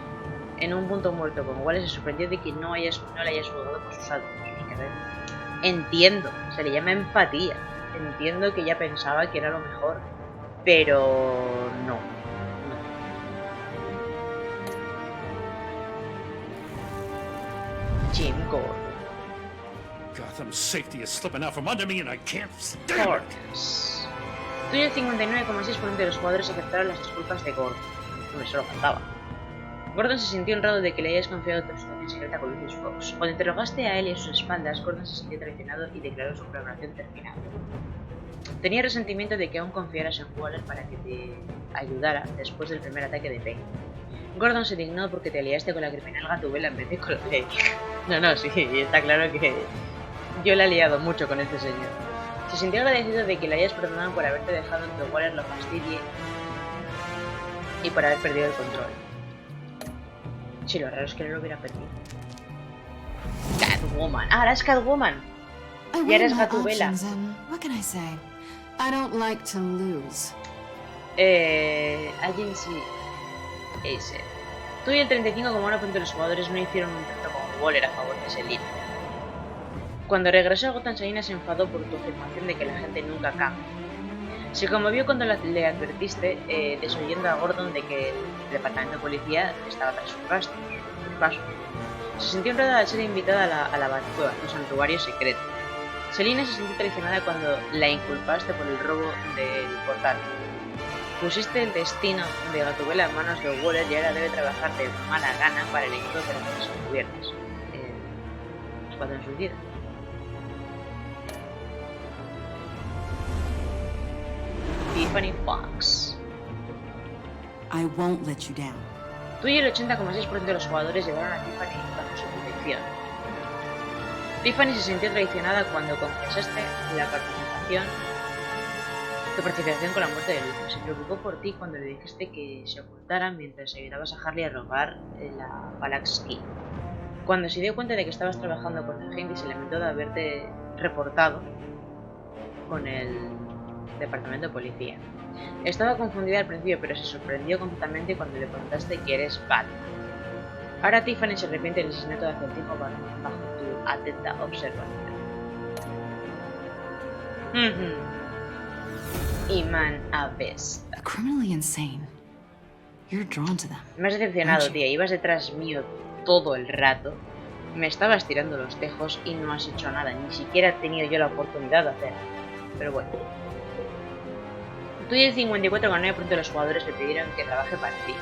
en un punto muerto con Waller, se sorprendió de que no le hayas juzgado por sus actos. Entiendo, se le llama empatía. Entiendo que ella pensaba que era lo mejor, pero no. Jim Gordon. Gotham's safety is slipping out from under me and I can't stand it. Tú y el 59,6% de los jugadores aceptaron las disculpas de Gordon. No, solo faltaba. Gordon se sintió honrado de que le hayas confiado tu situación secreta con Lucius Fox. Cuando interrogaste a él y a sus espaldas, Gordon se sintió traicionado y declaró su colaboración terminada. Tenía resentimiento de que aún confiaras en Waller para que te ayudara después del primer ataque de Bane. Gordon se indignó porque te aliaste con la criminal Gatubela en vez de con la ley. No, sí, está claro que yo le he liado mucho con este señor. Se sintió agradecido de que le hayas perdonado por haberte dejado que Waller lo fastidie y por haber perdido el control. Si lo raro es que no lo hubiera perdido. Catwoman. Ah, ahora es Catwoman. Y eres Gatubela. What can I say? I don't like to lose. Agency Ace. Tú y el 35,1% de los jugadores no hicieron un trato con Waller a favor de Selina. Cuando regresó a Gotham, Selina se enfadó por tu afirmación de que la gente nunca cambia. Se conmovió cuando le advertiste, desoyendo a Gordon, de que el departamento de policía estaba tras sus pasos. Se sintió honrada al ser invitada a la Batcueva, tu santuario secreto. Selina se sintió traicionada cuando la inculpaste por el robo del portal. Pusiste el destino de Gatubela en manos de Waller y ahora debe trabajar de mala gana para el equipo de operaciones encubiertas. Escuadrón Suicida. Tiffany Fox. I won't let you down. Tú y el 80,6% de los jugadores llevaron a Tiffany bajo su protección. Tiffany se sintió traicionada cuando confesaste tu participación con la muerte de Lucius. Se preocupó por ti cuando le dijiste que se ocultara mientras ayudabas a Harley a robar la Palax Key. Cuando se dio cuenta de que estabas trabajando con la gente, se lamentó de haberte reportado con el departamento de policía. Estaba confundida al principio, pero se sorprendió completamente cuando le contaste que eres Batman. Ahora Tiffany se arrepiente del asesinato de Acertijo bajo tu atenta observación. Iman Avesta. Criminally insane. You're drawn to them. Me has decepcionado, tía. Ibas detrás mío todo el rato Me estabas tirando los tejos y no has hecho nada. Ni siquiera he tenido yo la oportunidad de hacerlo. Pero bueno. Tú y el 54,9% de los jugadores le pidieron que trabaje para ti.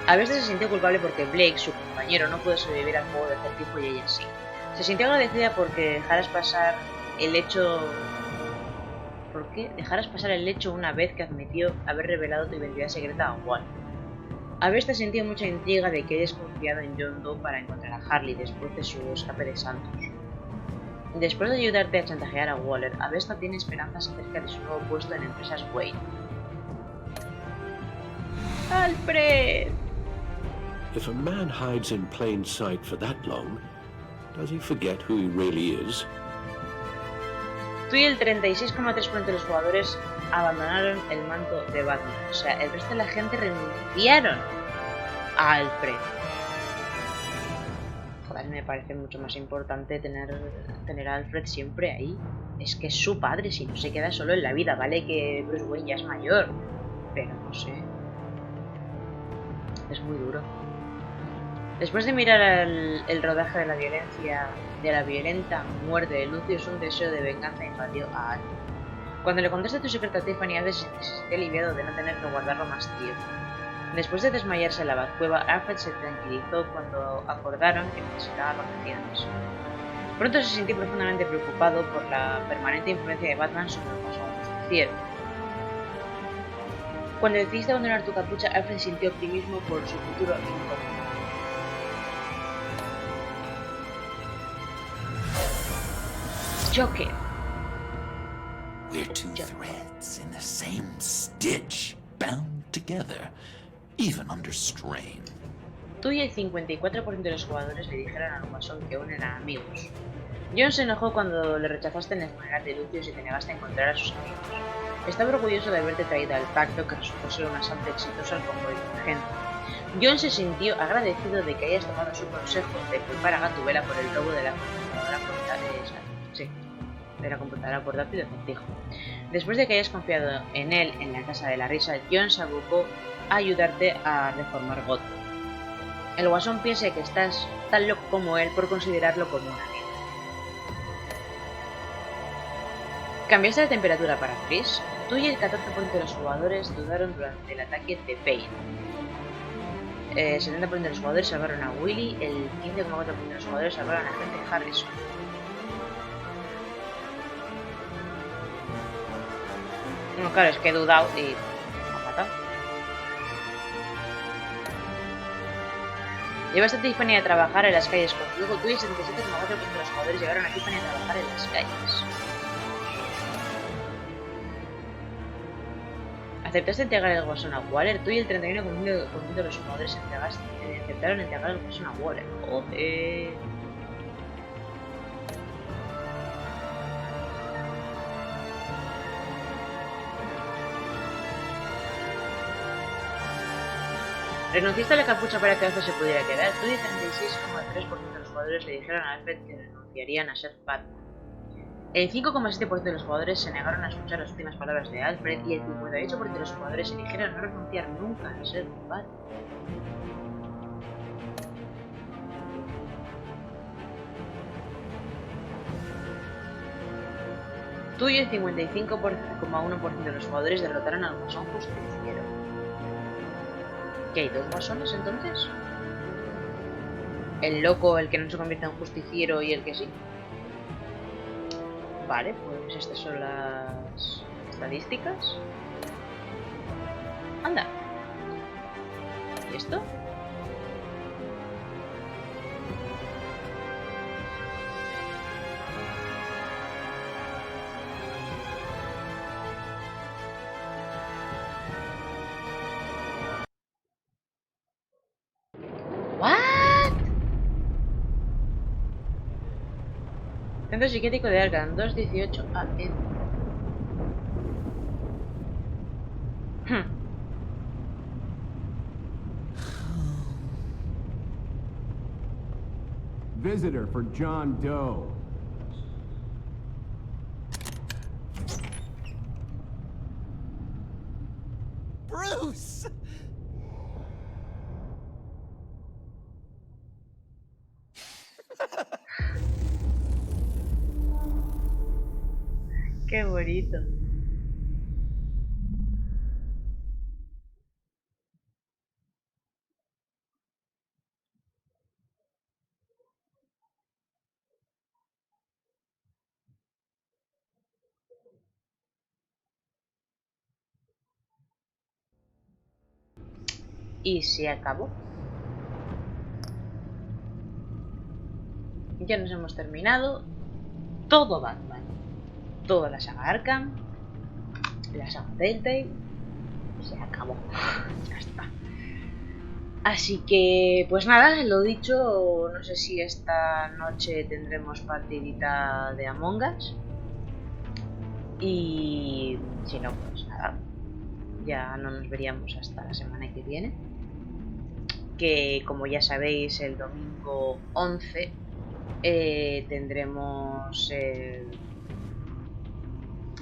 A veces se sintió culpable porque Blake, su compañero, no pudo sobrevivir al juego de acertijo y ella sí. Se sintió agradecida porque dejaras pasar el hecho... ¿Por qué? Dejaras pasar el hecho una vez que admitió haber revelado tu identidad secreta a Walt. A veces te sentido mucha intriga de que hayas confiado en John Doe para encontrar a Harley después de su escape de Santos. Después de ayudarte a chantajear a Waller, Avesta tiene esperanzas acerca de su nuevo puesto en Empresas Wayne. ¡Alfred! If a man hides in plain sight for that long, does he forget who he really is? Tú y el 36,3% de los jugadores abandonaron el manto de Batman. O sea, el resto de la gente renunciaron a Alfred. Joder, me parece mucho más importante tener a Alfred siempre ahí. Es que es su padre, si no se queda solo en la vida. Vale que Bruce Wayne ya es mayor, pero no sé. Es muy duro. Después de mirar el rodaje de la violenta muerte de Lucius, un deseo de venganza invadió a Alfred. Cuando le contaste tu secreto a Tiffany, Alfred se sintió aliviado de no tener que guardarlo más tiempo. Después de desmayarse en la Batcueva, Alfred se tranquilizó cuando acordaron que necesitaba vacaciones. Pronto se sintió profundamente preocupado por la permanente influencia de Batman sobre el pasado justiciero. Cuando decidiste abandonar tu capucha, Alfred sintió optimismo por su futuro incómodo. Joker. We're two threads in the same stitch, bound together, even under strain. Tú y el 54% de los jugadores le dijeron al Guasón que aún eran amigos. John se enojó cuando le rechazaste en el funeral de Lucius y te negaste a encontrar a sus amigos. Estaba orgulloso de haberte traído al pacto, que resultó ser un asalto exitoso al convoy de gente. John se sintió agradecido de que hayas tomado su consejo de culpar a Gatubela por el robo de la computadora portátil de Contigo. Después de que hayas confiado en él en la Casa de la Risa, John se abocó a ayudarte a reformar Gotham. El Guasón piensa que estás tan loco como él por considerarlo como un amigo. ¿Cambiaste la temperatura para Freeze? Tú y el 14% de los jugadores dudaron durante el ataque de Payne. 70% de los jugadores salvaron a Willy, el 15,4% de los jugadores salvaron a Agente Harrison. No, claro, es que he dudado y me ha matado. Llevaste a Tiffany a trabajar en las calles contigo. Tú y el 77,4% de los jugadores llevaron a Tiffany a trabajar en las calles. ¿Aceptaste entregar el Guasón a Waller? Tú y el 31,1% de los jugadores aceptaron entregar el Guasón a Waller. Joder. ¿Renunciaste a la capucha para que Alfred se pudiera quedar? Tú y el 36,3% de los jugadores le dijeron a Alfred que renunciarían a ser Batman. El 5,7% de los jugadores se negaron a escuchar las últimas palabras de Alfred y el 58% de los jugadores eligieron no renunciar nunca a ser Batman. Tú y el 55,1% de los jugadores derrotaron al Guasón Justiciero. ¿Qué hay dos Guasones entonces? ¿El loco, el que no se convierte en justiciero y el que sí? Vale, pues estas son las estadísticas. Anda. ¿Y esto? ¿What? Centro psiquiátrico de Arkham, 2:18 AM. Visitor for John Doe. Bruce! Qué bonito. Y se acabó. Ya nos hemos terminado todo Batman. Toda la saga Arkham, la saga Telltale. Se acabó. Ya está. Así que, pues nada, lo dicho, no sé si esta noche tendremos partidita de Among Us. Y si no, pues nada, ya no nos veríamos hasta la semana que viene. Que como ya sabéis, el domingo 11 tendremos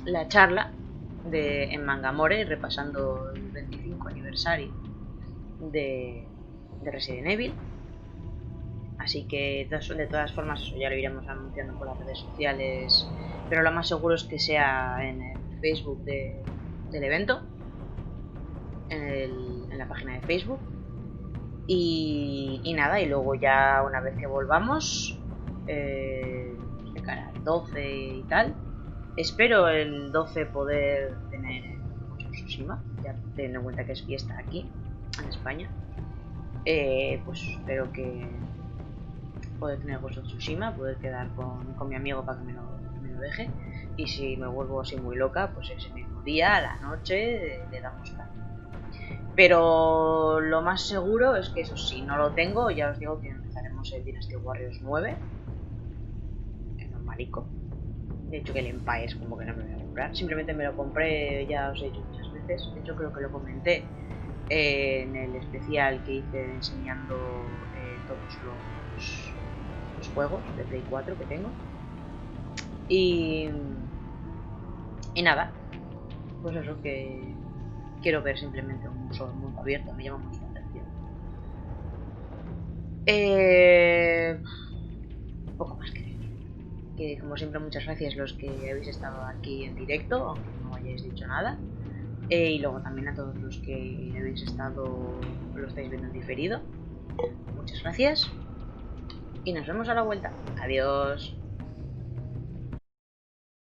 la charla en Mangamore, repasando el 25 aniversario de Resident Evil. Así que de todas formas eso ya lo iremos anunciando por las redes sociales, pero lo más seguro es que sea en el Facebook del evento, en la página de Facebook. Y nada, y luego ya una vez que volvamos, de cara al 12 y tal, espero el 12 poder tener el Ghost of Tsushima, ya teniendo en cuenta que es fiesta aquí, en España. Pues espero que poder tener Ghost of Tsushima, poder quedar con mi amigo para que me lo deje. Y si me vuelvo así muy loca, pues ese mismo día, a la noche, le damos caña. Pero lo más seguro es que eso sí, no lo tengo, ya os digo que empezaremos el Dynasty Warriors 9. El normalico. De hecho que el Empire es como que no me voy a comprar. Simplemente me lo compré, ya os he dicho muchas veces. De hecho creo que lo comenté en el especial que hice enseñando todos los juegos de Play 4 que tengo. Y nada, pues eso, que quiero ver simplemente un mundo abierto, me llama mucho la atención. Poco más que decir. Que como siempre muchas gracias los que habéis estado aquí en directo, aunque no hayáis dicho nada. Y luego también a todos los que habéis estado, lo estáis viendo en diferido. Muchas gracias. Y nos vemos a la vuelta. Adiós.